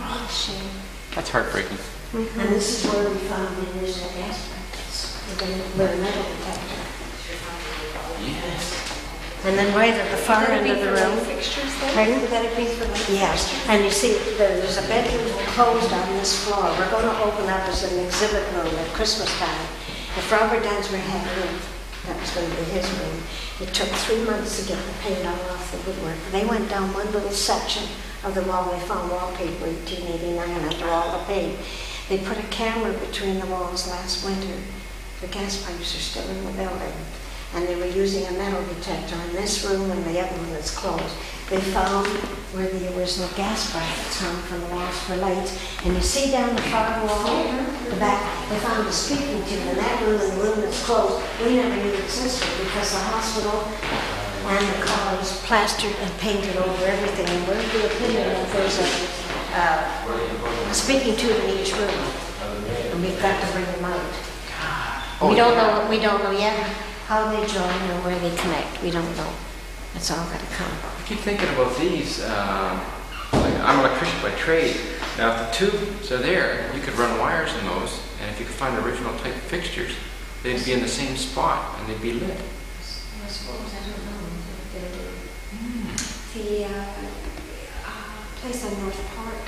Oh, shame. That's heartbreaking. And this is where we found the original gas brackets. With a metal detector. Yes. And then right at the far end of the room. Fixtures there? Pardon? Would that have been for the Yes, and you see, there's a bedroom closed on this floor. We're going to open up as an exhibit room at Christmas time. If Robert Dunsmuir had lived, that was going to be his room. It took 3 months to get the paint all off the woodwork. They went down one little section of the wall. They found wallpaper 1889 under all the paint. They put a camera between the walls last winter. The gas pipes are still in the building. And they were using a metal detector in this room and the other one that's closed. They found where the original gas brackets hung from the walls for lights. And you see down the far wall, the back, they found a speaking tube in that room and the room that's closed. We never knew existed because the hospital and the college plastered and painted over everything. And we're of the opinion that there's a speaking tube in each room. And we've got to bring them out. We don't know yet how they join or where they connect. We don't know. It's all got to come. I keep thinking about these. Like I'm an electrician by trade. Now, if the tubes are there, you could run wires in those, and if you could find original type fixtures, they'd be in the same spot and they'd be lit. I suppose, I don't know. The place on North Park.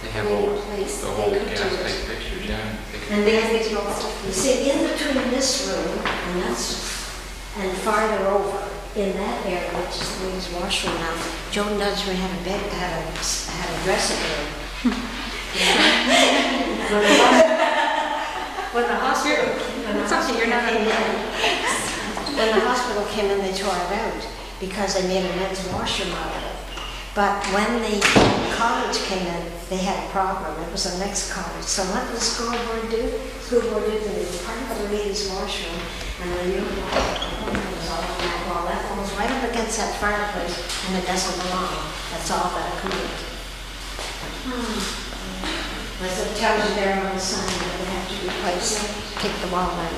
They have old, the whole gas type fixtures, yeah. And then you see, in between this room and farther over, in that area, which is the ladies' washroom now, Joan Dudgery had a dressing room. When the hospital came in, they tore it out because they made a men's washroom out of it. But when the college came in, they had a problem. It was the next college. So what did the school board do? School board did the part of the ladies' washroom, and the new wall was all on that wall. That wall was right up against that fireplace, and it doesn't belong. That's all that could be. As it tells you there on the sign that they have to replace, take the wall out.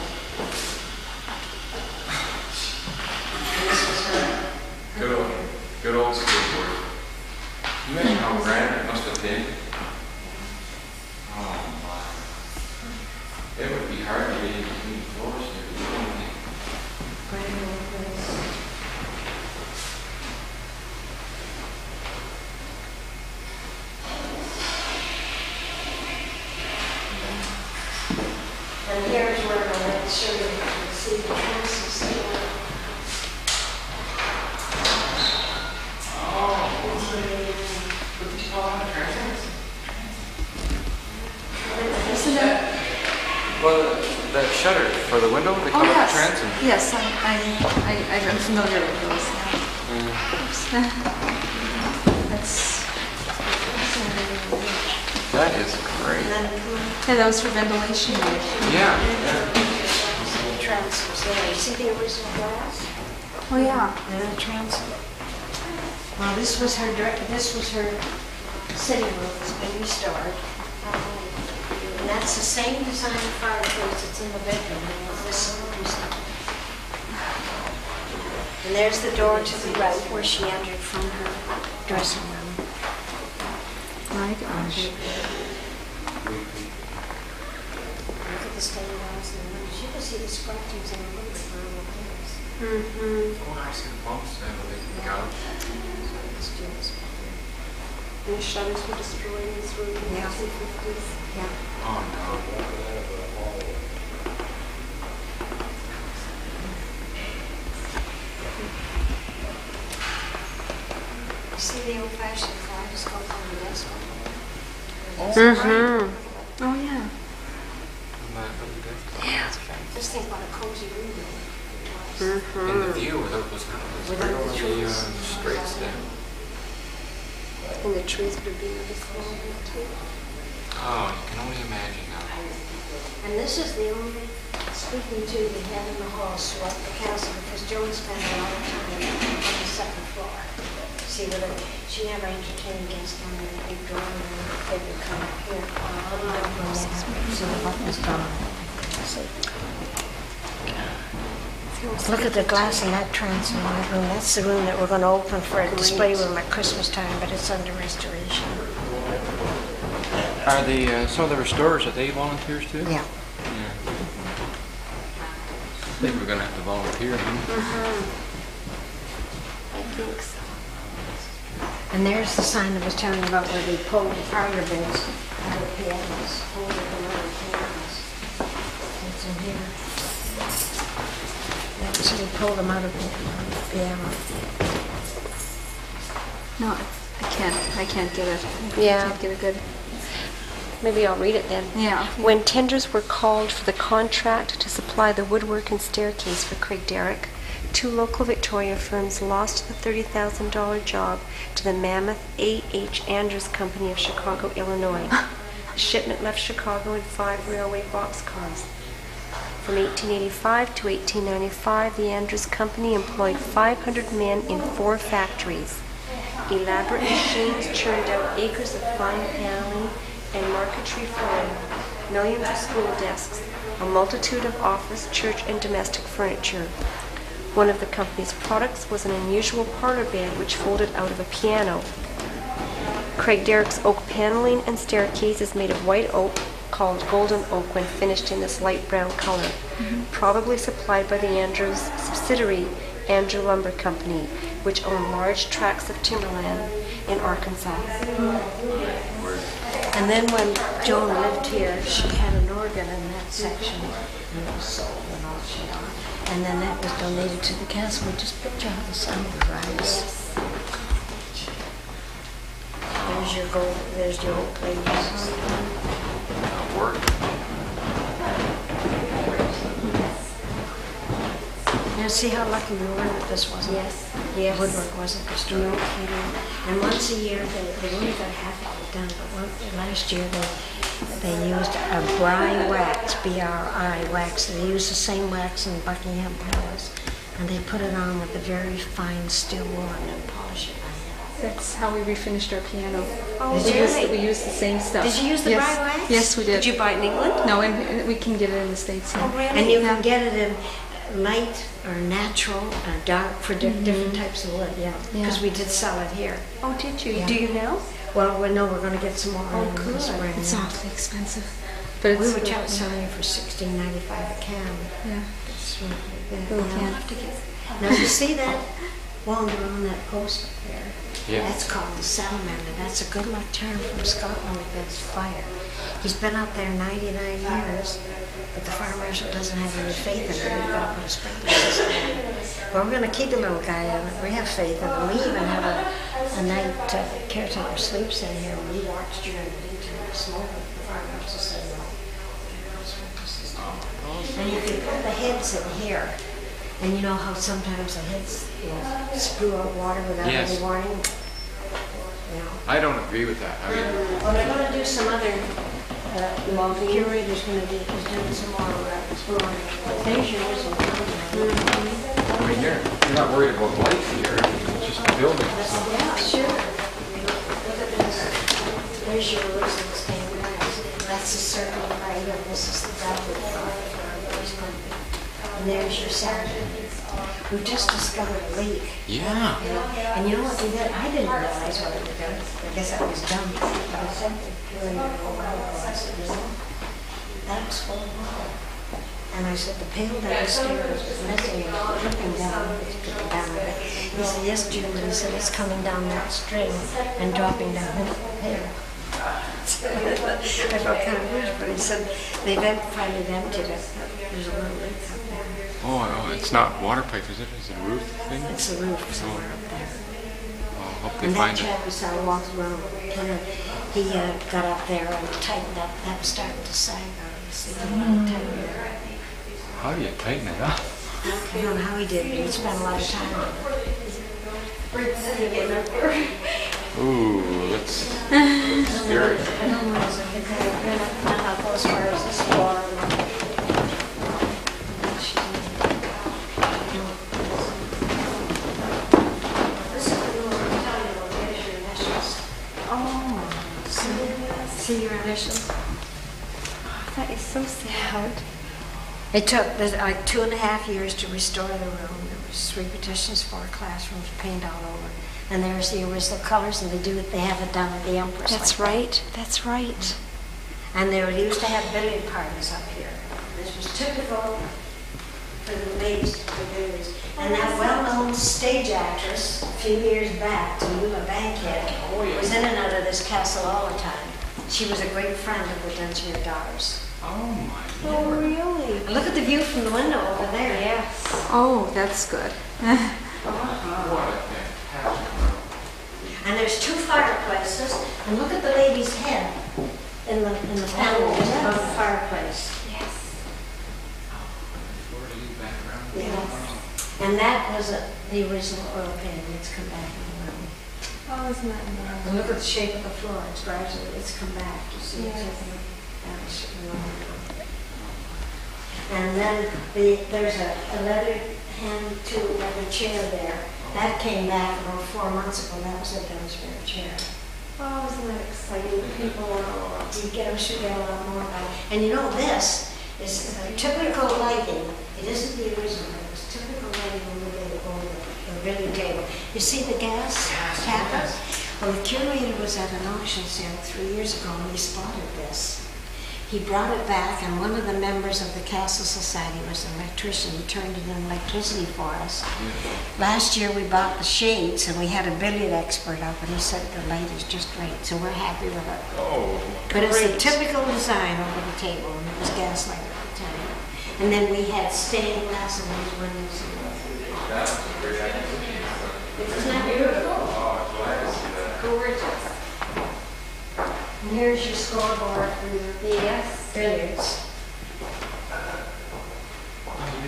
Good old school board. Can you imagine how grand it must have been? Oh my. It would be hard to get in between the floors and everything. Grand old place. And here's where I want to show you how to see the transits. Well, the shutter for the window, they call it the transom. Yes, I'm familiar with those. That is great. Yeah, that was for ventilation. Yeah. Transoms there. You see the original glass? Oh yeah. And the transom. Well, this was her sitting room. It's been restored. And that's the same design of fireplace that's in the bedroom. And there's the door to the right where she entered from her dressing room. My gosh. Look at the stained glass in the windows. You can see the scratchings in the windows around the windows. Oh, I see the bumps there where they can go. And the shutters were destroyed in this room in the 1950s. Yeah. Oh no. You see the old-fashioned kaleidoscope on the desk? Oh yeah. Just think what a cozy room it was. And the view without those kind of straights there. And the trees would have been this long too. Oh, you can only imagine now. And this is the only speaking to they had in the halls throughout the castle because Joan spent a lot of time on the second floor. See, she never entertained guests on the big drawing room. They would come up here. So the button's gone. Look at the glass in that transom in that room. That's the room that we're going to open for a display room at Christmas time, but it's under restoration. Are the some of the restorers, are they volunteers too? Yeah. I think we're going to have to volunteer. I think so. And there's the sign I was telling you about where they pulled the parlor beds out of the pianos, folded them out of the pianos. It's in here. That was they pulled them out of the piano. No, I can't get it. Yeah. I can't get a good. Maybe I'll read it then. Yeah. When tenders were called for the contract to supply the woodwork and staircase for Craigdarroch, 2 local Victoria firms lost the $30,000 job to the Mammoth A.H. Andrews Company of Chicago, Illinois. The shipment left Chicago in 5 railway boxcars. From 1885 to 1895, the Andrews Company employed 500 men in 4 factories. Elaborate machines churned out acres of fine paneling and marquetry flooring, millions of school desks, a multitude of office, church, and domestic furniture. One of the company's products was an unusual parlor bed which folded out of a piano. Craigdarroch's oak paneling and staircase is made of white oak, called golden oak when finished in this light brown color, probably supplied by the Andrews subsidiary, Andrew Lumber Company, which owned large tracts of timberland in Arkansas. And then when Joan lived here, she had an organ in that section, and it was sold and all shit on. And then that was donated to the castle. Just picture how the sound would rise. There's your gold, there's your old ladies. Work. You see how lucky we were that this wasn't, Yes. woodwork wasn't destroyed. No kidding. And once a year, they only got half of it done, but last year they used a bri wax, B-R-I wax. They used the same wax in Buckingham Palace, and they put it on with a very fine steel wool and then polish it by hand. That's how we refinished our piano. Oh, we really? used the same stuff. Did you use the yes. bri wax? Yes, we did. Did you buy it in England? No, and we can get it in the States. Yeah. Oh, really? And you can get it in light or natural or dark for different types of wood, yeah. Because we did sell it here. Oh, did you? Yeah. Do you now? Well, we're going to get some more in good. the spring. It's awfully expensive, but it's We were good. selling it for $16.95 a can. Yeah. It's really good. Little I'll can. have to get. Now you see that wander on that post up there? Yeah. That's called the salamander. That's a good luck charm from Scotland against fire. He's been out there 99 years, but the farm marshal doesn't have any faith in it. We've got to put a sprinkler system in. Well, we're going to keep the little guy in it. We have faith in him. We even have a night caretaker sleeps in here. We watch during the daytime smoke. The farm marshal said no. And you can put the heads in here. And you know how sometimes the heads spew out water without Yes. any warning? You know. I don't agree with that. I mean, Well, they're going to do some other, the curator's going to do some more exploring. There's yours and I mean, you're not worried about life here. It's just a building. So. yeah, sure. Look at this. There's yours and stained glass. That's the circle right here. This is the velvet basement. And there's your salad. We've just discovered a leak. Yeah. And you know what we did? I didn't realize what it was done. I guess I was dumb. But I said to Curry a while ago, I said, you know, that was full of water. And I said, the pail downstairs is missing and it's dripping down. It's dripping down a bit. He said, yes, Jim, but he said it's coming down that string and dropping down into the pail. I felt kind of weird, but he said they've finally emptied it. There's a little leak up there. Oh, it's not water pipe, is it? Is it a roof thing? It's a roof somewhere up there. Well, I hope they And that find it. chap was walked around, he got up there and tightened up, that was starting to sag out of the ceiling. Tightened it up. How do you tighten it up? I don't know how he did, but he spent a lot of time on it. Ooh, that's scary. I don't know, not how close far as this floor. See your initials? That is so sad. It took like 2.5 years to restore the room. There was 3 petitions, 4 classrooms, paint all over. And there's the original colors, and they have it down at the Empress. That's like right. That's right. that. And they used to have billiard parties up here. This was typical for the ladies to play billiards. And that well-known stage actress, a few years back, Tallulah Bankhead, was in and out of this castle all the time. She was a great friend of the Dunsmuir daughters. Oh my Oh, lord. really? And look at the view from the window over there. Yes. Oh, that's good. What a fantastic room. And there's 2 fireplaces, and look at the lady's head in the panel just above the fireplace. Yes. Fleur-de-lis background. Yes. And that was the original oil painting. It's come back in the room. Oh, isn't that nice? And look at the shape of the floor. It's gradually, it's come back. You see, Yes. And then there's a leather hand tool, leather chair there. That came back about 4 months ago. That was a Dunsmere chair. Oh, isn't that exciting? People You should get a lot more about it. And you know, this is typical lighting. It isn't the original. It was typical lighting on the billiard table. You see the gas tappers? Well, the curator was at an auction sale 3 years ago and he spotted this. He brought it back, and one of the members of the Castle Society was an electrician. He turned it in electricity for us. Last year we bought the shades, and we had a billiard expert up, and he said the light is just right, so we're happy with it. Oh, But it's a typical design over the table, and it was gaslight at the time. And then we had stained glass in these windows. that's a great idea. Isn't that beautiful? Oh, I'm glad to see that. gorgeous. And here's your scoreboard for your Yes. billiards.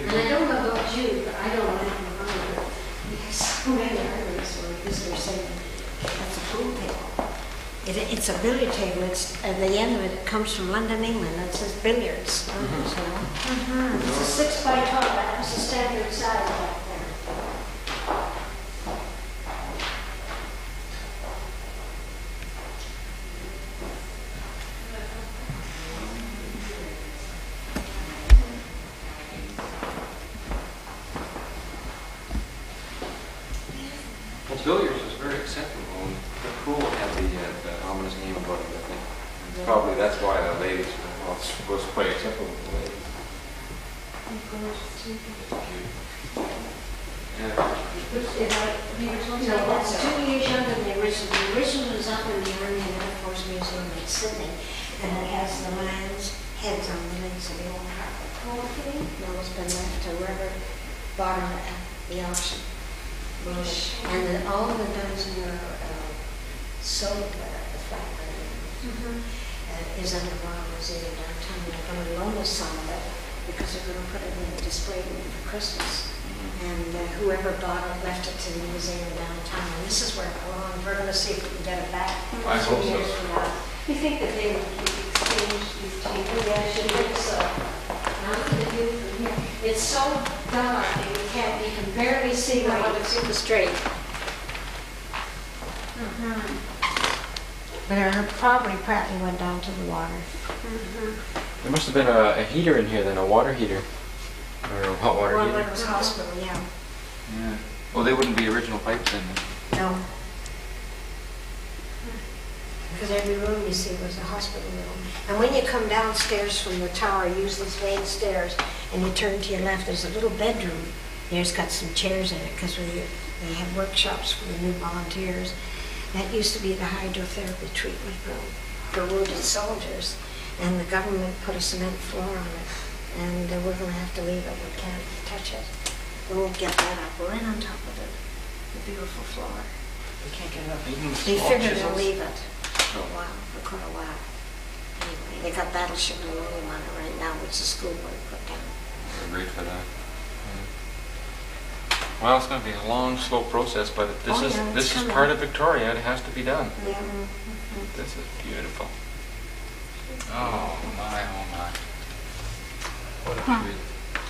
And I don't know about you, but I don't like them either. Because so many artists or visitors say that's a pool table. It's a billiard table. It's at the end of it. It comes from London, England. It says billiards. So, it's a 6 by 12. That was the standard size back then. Well, billiards is very acceptable, and the pool had the ominous name about it, I think. And probably that's why the ladies were supposed to play acceptable with the ladies. Yeah. No, that's 2 years younger than the original. The original is up in the Army and Air Force Museum in Sydney, and it has the lions' heads on the legs of the old carpet. Okay. Now it's been left to whoever bought it at the auction. And then all of the Dunsmere sold the flatbread is under Royal Museum downtown. They're going to loan us some of it because they're going to put it in the display room for Christmas. And whoever bought it left it to the museum downtown. And this is where it belongs. We're going to see if we can get it back. I hope 2 years so. from now. You think that they would exchange these tables? Yeah, I should think so. Now look at the view from here. It's so dark that you can barely see what it's super straight. But her property probably went down to the water. There must have been a heater in here then, a water heater. Or a hot water One heater. when it was hospital, yeah. Yeah. Well, they wouldn't be original pipes then. No. Because every room you see was a hospital room. And when you come downstairs from the tower, use these main stairs, and you turn to your left, there's a little bedroom. There's got some chairs in it because they have workshops for the new volunteers. That used to be the hydrotherapy treatment room for wounded soldiers. And the government put a cement floor on it. And we're going to have to leave it. We can't touch it. We won't get that up. We're right on top of it. The beautiful floor. We can't get it up. They figured they'll leave it for a while, for quite a while. Anyway, they got Battleship Millennium on it right now, which the school board put down. We're great for that. Well, it's going to be a long, slow process, but this is part of Victoria. It has to be done. Yeah. This is beautiful. Oh my, oh my. What a treat.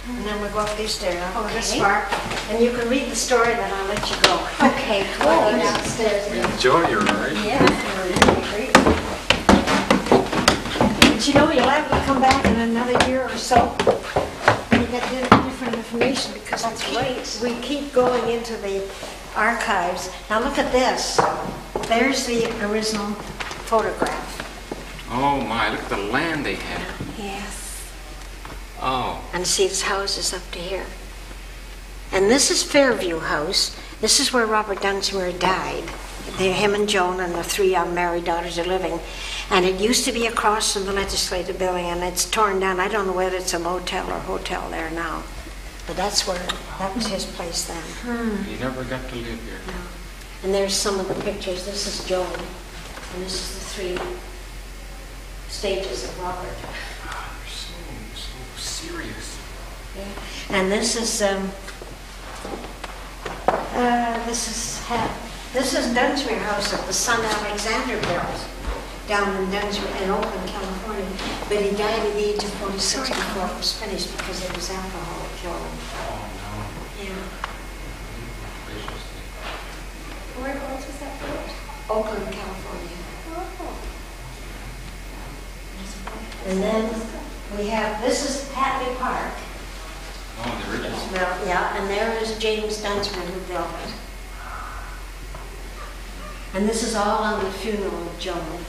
And then we go up these stairs, up this Okay. far, and you can read the story, then I'll let you go. Okay, We'll go downstairs again. Enjoy your ride. Yeah. But you know, you'll have to come back in another year or so. You get different information because we keep going into the archives. Now look at this. There's the original photograph. Oh my, look at the land they had. Yes. Oh. And see, this house is up to here. And this is Fairview House. This is where Robert Dunsmere died. him and Joan and the 3 unmarried daughters are living. And it used to be across from the legislative building, and it's torn down. I don't know whether it's a motel or hotel there now. But that was his place then. You never got to live here. No. And there's some of the pictures. This is Joan, and this is the 3 stages of Robert. Ah, they're so serious. Yeah. And this is Dunsmuir House that the son Alexander built down in Dunsmuir in Oakland, California. But he died at the age of 46 before it was finished because it was alcohol that killed him. Oh, no. Yeah. Whereabouts was that built? Oakland, California. And then we have, this is Hatley Park. Oh, the original. Well, yeah, and there is James Dunsmuir who built it. And this is all on the funeral of Joan.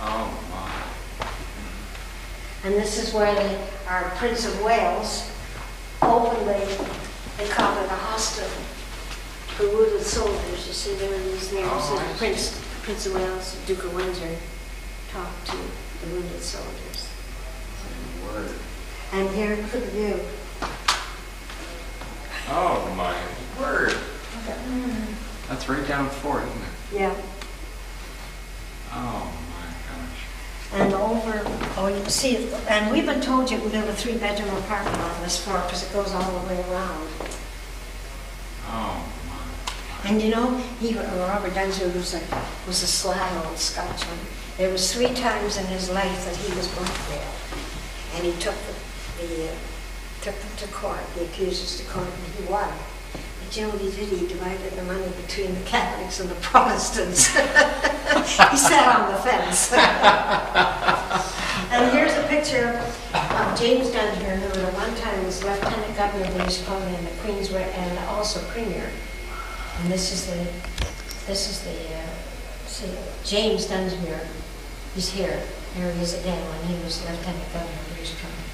Oh, my. And this is where our Prince of Wales opened they call it a hostel for wounded soldiers. You see, there were these names. Oh, So I Prince of Wales, Duke of Windsor, talked to the wounded soldiers. Word. And here, look at the view. Oh, my word. That's right down Fort, isn't it? Yeah. Oh, my gosh. And over, you see, and we've been told you can build a 3-bedroom apartment on this floor because it goes all the way around. Oh, my. And you know, Robert Dunsmuir was a sly old Scotchman. There was 3 times in his life that he was blackmailed, and he took them to court, the accusers to court, and he won. But you know what he did? He divided the money between the Catholics and the Protestants. He sat on the fence. And here's a picture of James Dunsmuir, who at one time was Lieutenant Governor of British Columbia and the Queen's and also Premier. And this is see, James Dunsmuir. He's here. There he is again when he was Lieutenant Governor of British Columbia.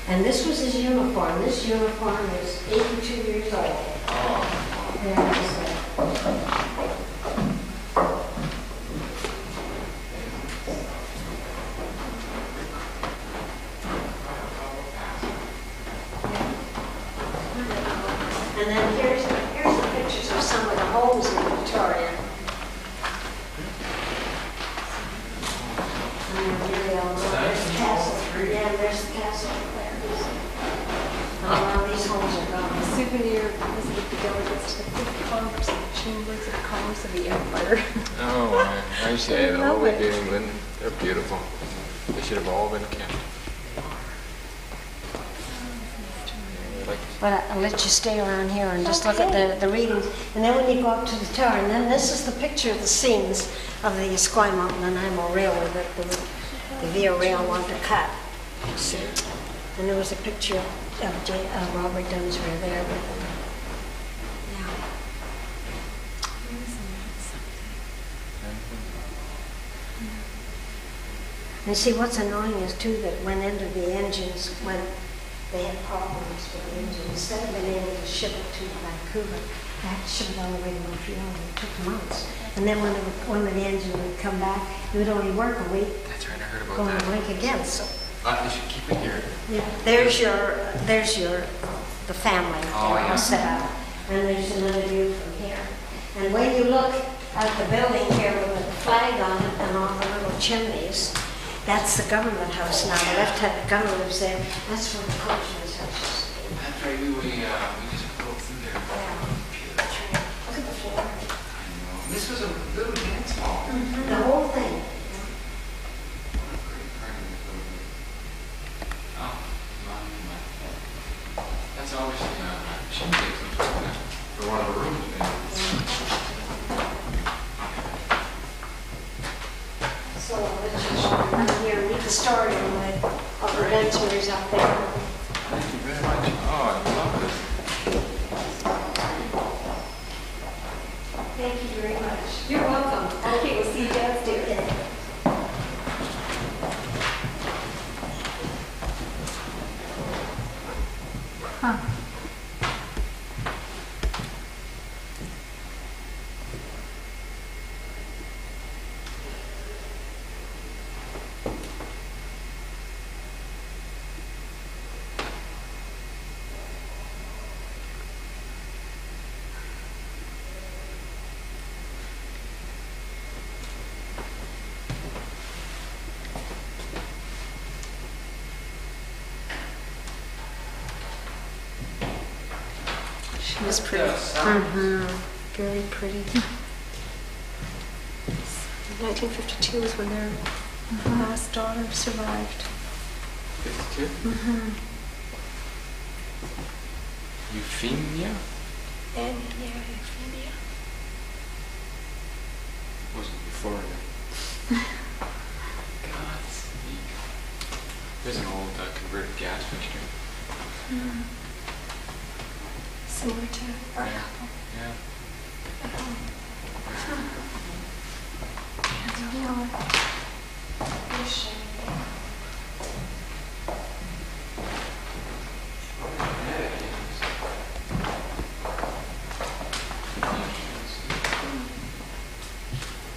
And this was his uniform. This uniform is 82 years old. There it is there. And then here's the pictures of some of the homes in Victoria. And there's the castle. Yeah, there's the castle up there. These homes are gone. Souvenir visited the delegates to the 5th Congress of the Chambers of Commerce of the Empire. Oh, I say, the love whole it. New England, they're beautiful. They should have all been kept. Like, But I'll let you stay around here and just look at the readings. And then when you go up to the tower, and then this is the picture of the scenes of the Esquimalt and Nanaimo Railway that the Via Rail wanted to cut. See? And there was a picture of Robert Dunsmuir there with him. Yeah. And see, what's annoying is too that when into the engines, when they had problems with the engine, instead of being able to ship it to Vancouver, they had to ship it all the way to Montreal, and it took months. And then when the engine would come back, it would only work a week, that's right, I heard go about and that. blink again. So They should keep it here. yeah, there's the family Oh, all yeah. set up, and there's another view from here. And when you look at the building here with the flag on it and all the little chimneys, that's the government house now. The lieutenant governor lives there. That's where the coachman's house is. That's right, we just broke through there. Yeah. Look at the floor. I know. This was a little dance hall. The whole thing. Oh, that's obviously chimney for one of the rooms. So let's just run here and read the story of the Dunsmuirs up there. Thank you very much. Oh, I love this. Thank you very much. You're welcome. Okay, we'll see you downstairs. She was pretty. Very pretty. 1952 is when their last daughter survived. 52? Euphemia? And yeah, Euphemia. Wasn't Euphoria. God's sake. There's an old converted gas fixture. Similar to our couple. Yeah.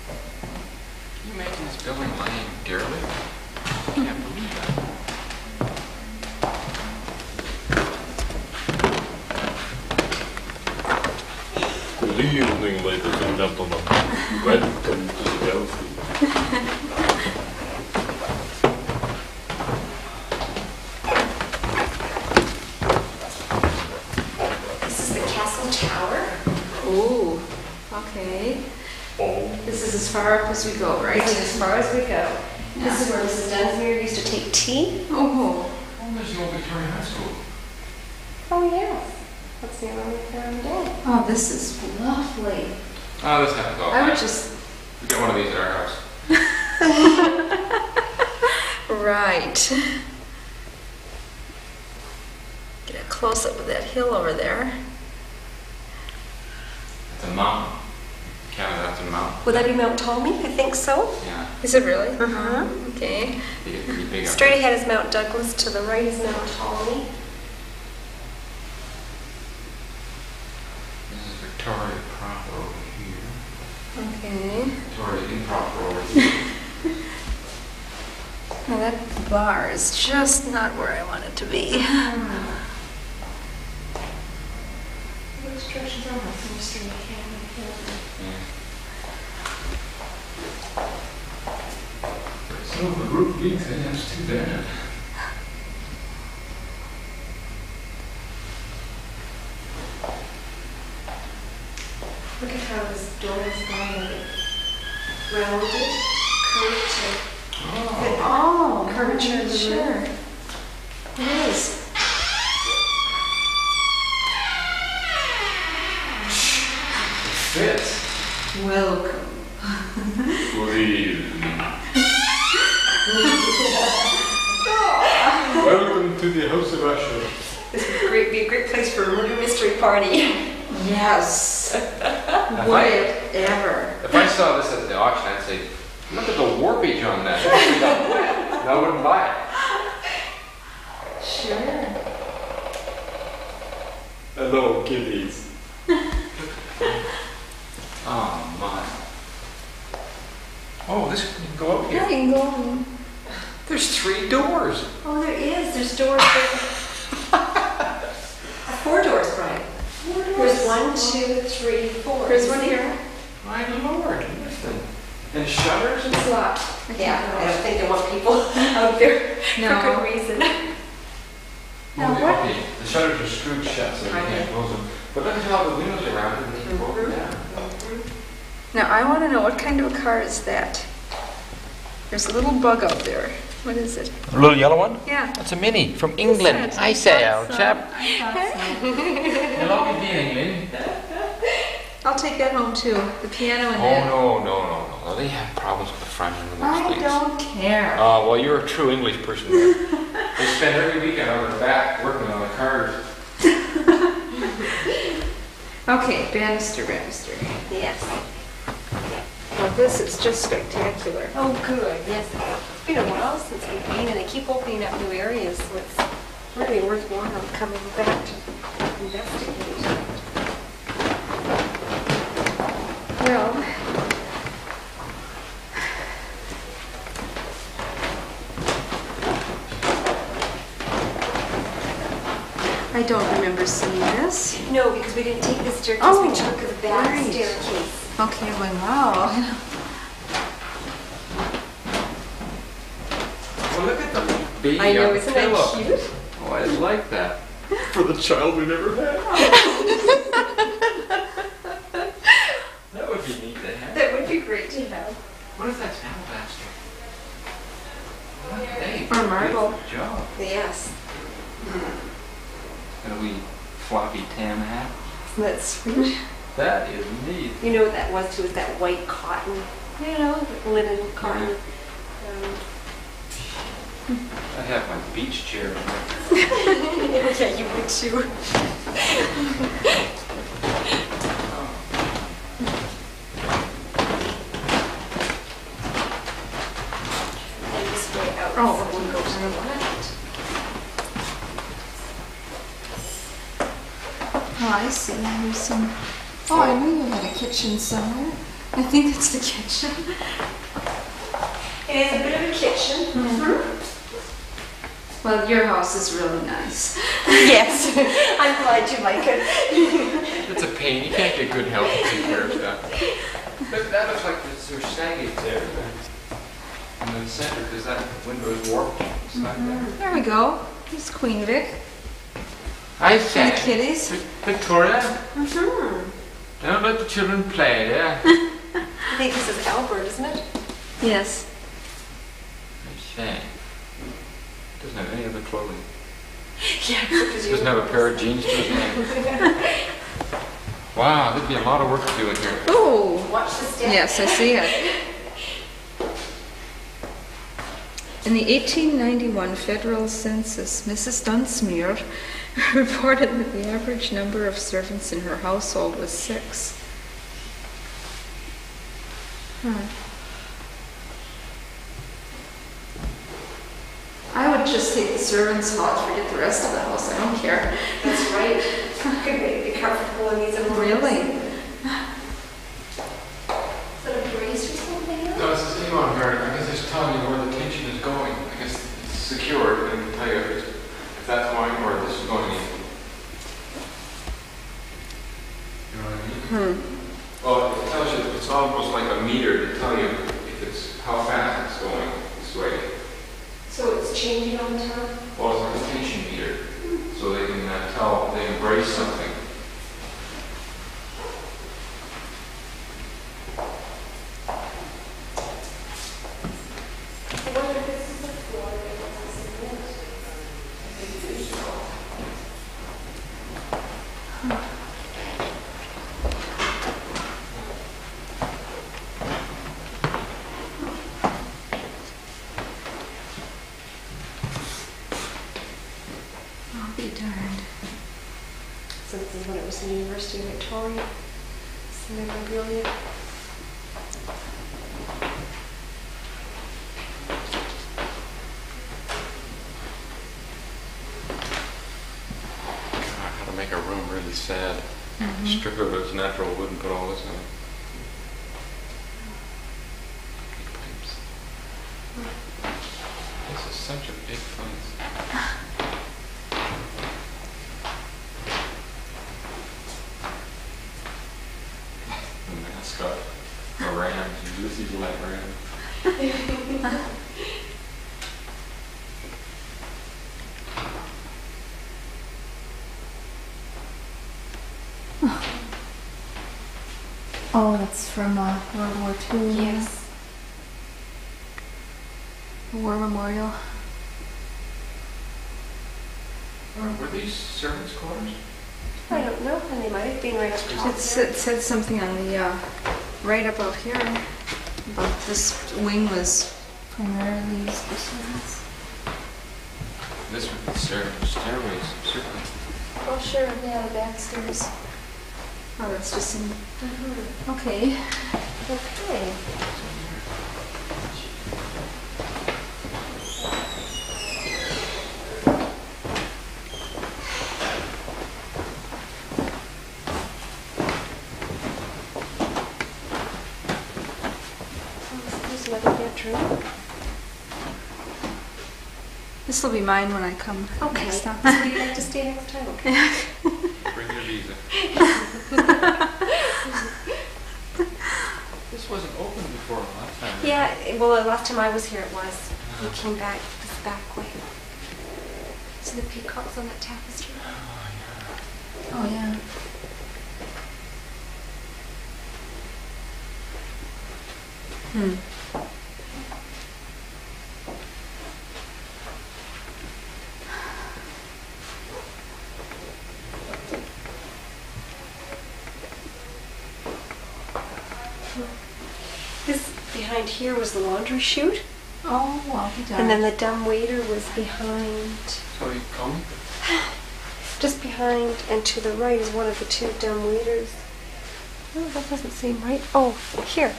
Can you imagine this building lying derelict? I can't believe that. Good evening, ladies and gentlemen. Welcome to the Delphi. This is the castle tower. Oh, okay. Oh, This is as far up as we go, right? This is as far as we go. This is where Mrs. Dunsmuir used to take tea. Oh, Oh, there's the old Victorian High School. Oh, yes. That's the only thing Dad. oh, this is lovely. Oh, this happens all the I would time. just. We got one of these at our house. Right. Get a close up of that hill over there. It's a mountain. Canada, that's a mountain. Would that be Mount Ptolemy? I think so. Yeah. Is it really? Okay. They get pretty big up Straight ahead is Mount Douglas. To the right is Mount Ptolemy. This is Victoria proper over here. Okay. Victoria improper over here. Now that bar is just not where I want it to be. Those directions are not from the street. So the group geeks, that's too bad. Look at how this door is going. Rounded, curved Oh, curvature of the sure. room. It is. Fits. Welcome. good evening. Welcome to the House of Usher. This would be a great place for a murder mystery party. Yes. Would it ever? If I saw this at the auction, I'd say, look at the warpage on that. I wouldn't buy it. Sure. Hello, kiddies. Oh, my. Oh, this can go up Yeah, here. you can go on. There's 3 doors. Oh, there is. There's doors. 4 doors, Brian. There's 1, 2, 3, 4. There's one here. My lord, listen. And shutters? It's locked. Yeah, I don't think they want people out there No. for good reason. Now Okay, what? okay, the shutters are screwed shut, so you can't close them. But look at how the windows are rounded and they can open down. Now I want to know what kind of a car is that? There's a little bug out there. What is it? A little yellow one? Yeah. That's a Mini from England. I say, old chap. I Hello, be England. I'll take that home too. The piano and Oh, that. no. They have problems with the front end of those I things. don't care. Oh, well, you're a true English person there. They spend every weekend on their back working on the cars. Okay, banister. Yes. Well, this is just spectacular. Oh, good. Yes. It's been a while since we've been, and they keep opening up new areas, so it's really worthwhile coming back to investigate. Well, I don't remember seeing this. No, because we didn't take the staircase, Oh, we took the back right. staircase. Okay, well, wow. Well, look at the baby I know, on the isn't pillow. that cute? Oh, I like that. For the child we never had. That would be neat to have. That would be great to have. What if that's alabaster? Hey, Or marble. good job. Yes. And a wee floppy tam hat. Isn't that sweet? That is neat. You know what that was too? Was that white cotton? You know, linen cotton. I'd have my beach chair in there. Yeah, you would too. And this way out. Oh, we go to the left. Oh, I see. There's some. Oh, I knew you had a kitchen somewhere. I think it's the kitchen. It is a bit of a kitchen. Well, your house is really nice. Yes, I'm glad you like it. It's a pain. You can't get good help to take care of stuff. But that looks like there's staggates there. In the center, because that window is warped. It's like that. There we go. There's Queen Vic. I And say, the kitties. Victoria, don't let the children play, yeah? I think this is Albert, isn't it? Yes. I say. Doesn't have any other clothing. Yeah, because you Doesn't have a pair of jeans to his name. Wow, there'd be a lot of work to do in here. Oh. watch the step. Yes, I see it. In the 1891 federal census, Mrs. Dunsmuir reported that the average number of servants in her household was 6. I would just take the servants' hall, forget the rest of the house. I don't care. That's right. Could make it comfortable in these rooms. Really? Is that a brace or something? No, it's the same on here. I guess it's telling you where the tension is going. I guess it's secured and it'll tell you if that's going or if this is going in. You know what I mean? Well, it tells you, it's almost like a meter to tell you if it's how fast it's going this way. So it's changing all the time? Well, it's like a tension meter, so they can tell, they embrace something. I wonder if this is the floor that was cement. I'll be darned. So this is when it was the University of Victoria. It's memorabilia. God, how to make a room really sad. Strip it of its natural wood and put all this in it. Big pipes. This is such a big place. The mascot, a ram, Ulysses let ram. Oh, that's from World War II. Yes. War Memorial. Were these servants' quarters? I don't know, and they might have been right up top. It said something on the right about here about this wing was primarily used for servants. This would be stairways, certainly. Oh, sure. Yeah, the back stairs. Oh, that's just in. Okay. Okay. There's another bedroom. This will be mine when I come Okay. next So time. you'd like to stay next time? Okay. Bring your visa. This wasn't open before last time. Yeah, well, the last time I was here it was. We came back this back way. See the peacocks on that tapestry? This behind here was the laundry chute, Oh, well, he died. and then the dumb waiter was behind, So you come? just behind, and to the right is one of the two dumb waiters. Oh, that doesn't seem right. Oh, here.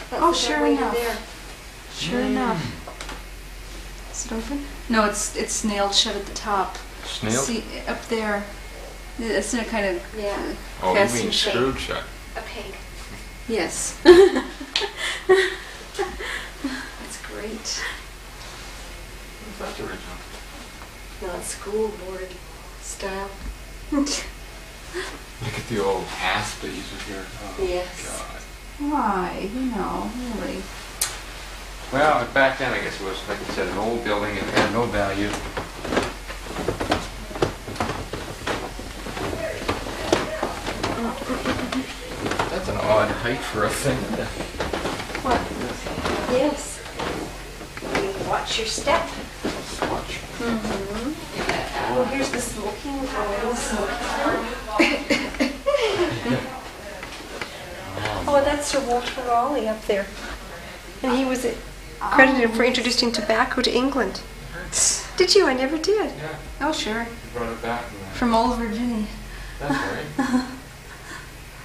That's Oh, the sure dumb waiter enough. there. Sure enough. Is it open? No, it's nailed shut at the top. Snail? See, up there. It's in a kind of... Yeah, Oh, you fastened mean shut. screwed shut. a pig. Yes. That's great. That's original. Not school board style. Look at the old hasp that used to hear. Oh, Yes. God. Why? Really. Well, back then I guess it was, like I said, an old building. It had no value. That's an odd height for a thing. What? Yes. You watch your step. Watch. Well, here's the smoking room. Oh, that's Sir Walter Raleigh up there. And he was credited for introducing tobacco to England. Did you? I never did. Yeah, Oh, sure. you brought it back. From old Virginia. That's right.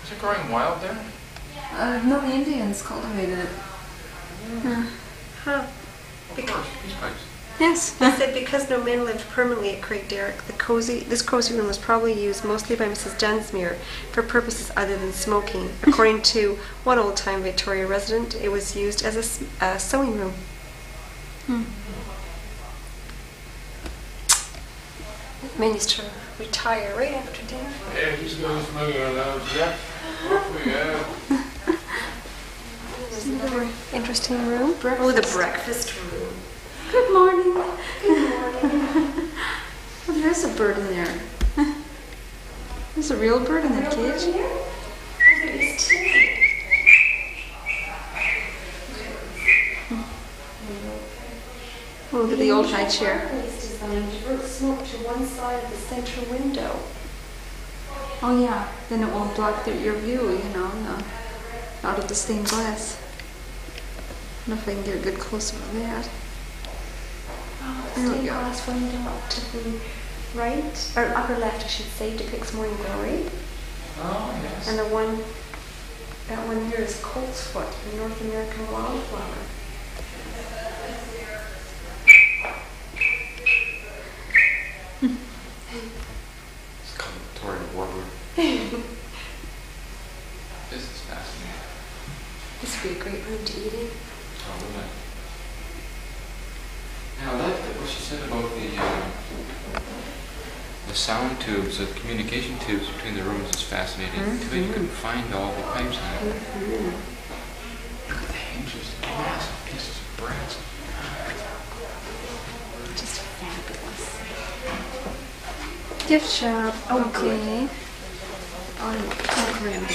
Is it growing wild there? No, the Indians cultivated it. Huh. Of course, these pipes. Yes. He said because no men lived permanently at Craigdarroch, this cozy room was probably used mostly by Mrs. Dunsmuir for purposes other than smoking. According to one old-time Victoria resident, it was used as a sewing room. Men used to retire right after dinner. Yeah, he's going to smoke one of those. Yeah. Off we go. There's another interesting room. Oh, the breakfast room. Good morning. Good morning. Well, there is a bird in there. There's a real bird in that cage. There is too. Oh, look at the old high chair. It's designed to divert smoke to one side of the center window. Oh, yeah. Then it won't block your view, out of the stained glass. I don't know if I can get a good close-up of that. There we Stained go. glass window up to the right, or upper left, I should say, depicts morning glory. Oh, yes. And that one here is colt's foot, the North American wildflower. It's called Victoria Warbler. This is fascinating. This would be a great room to eat in. Oh, wouldn't it? Now, what she said about the sound tubes, the communication tubes between the rooms is fascinating. Too bad you couldn't find all the pipes in it. Look at the hinges, massive pieces of brass. Just fabulous. Gift shop. Okay. Oh, grand.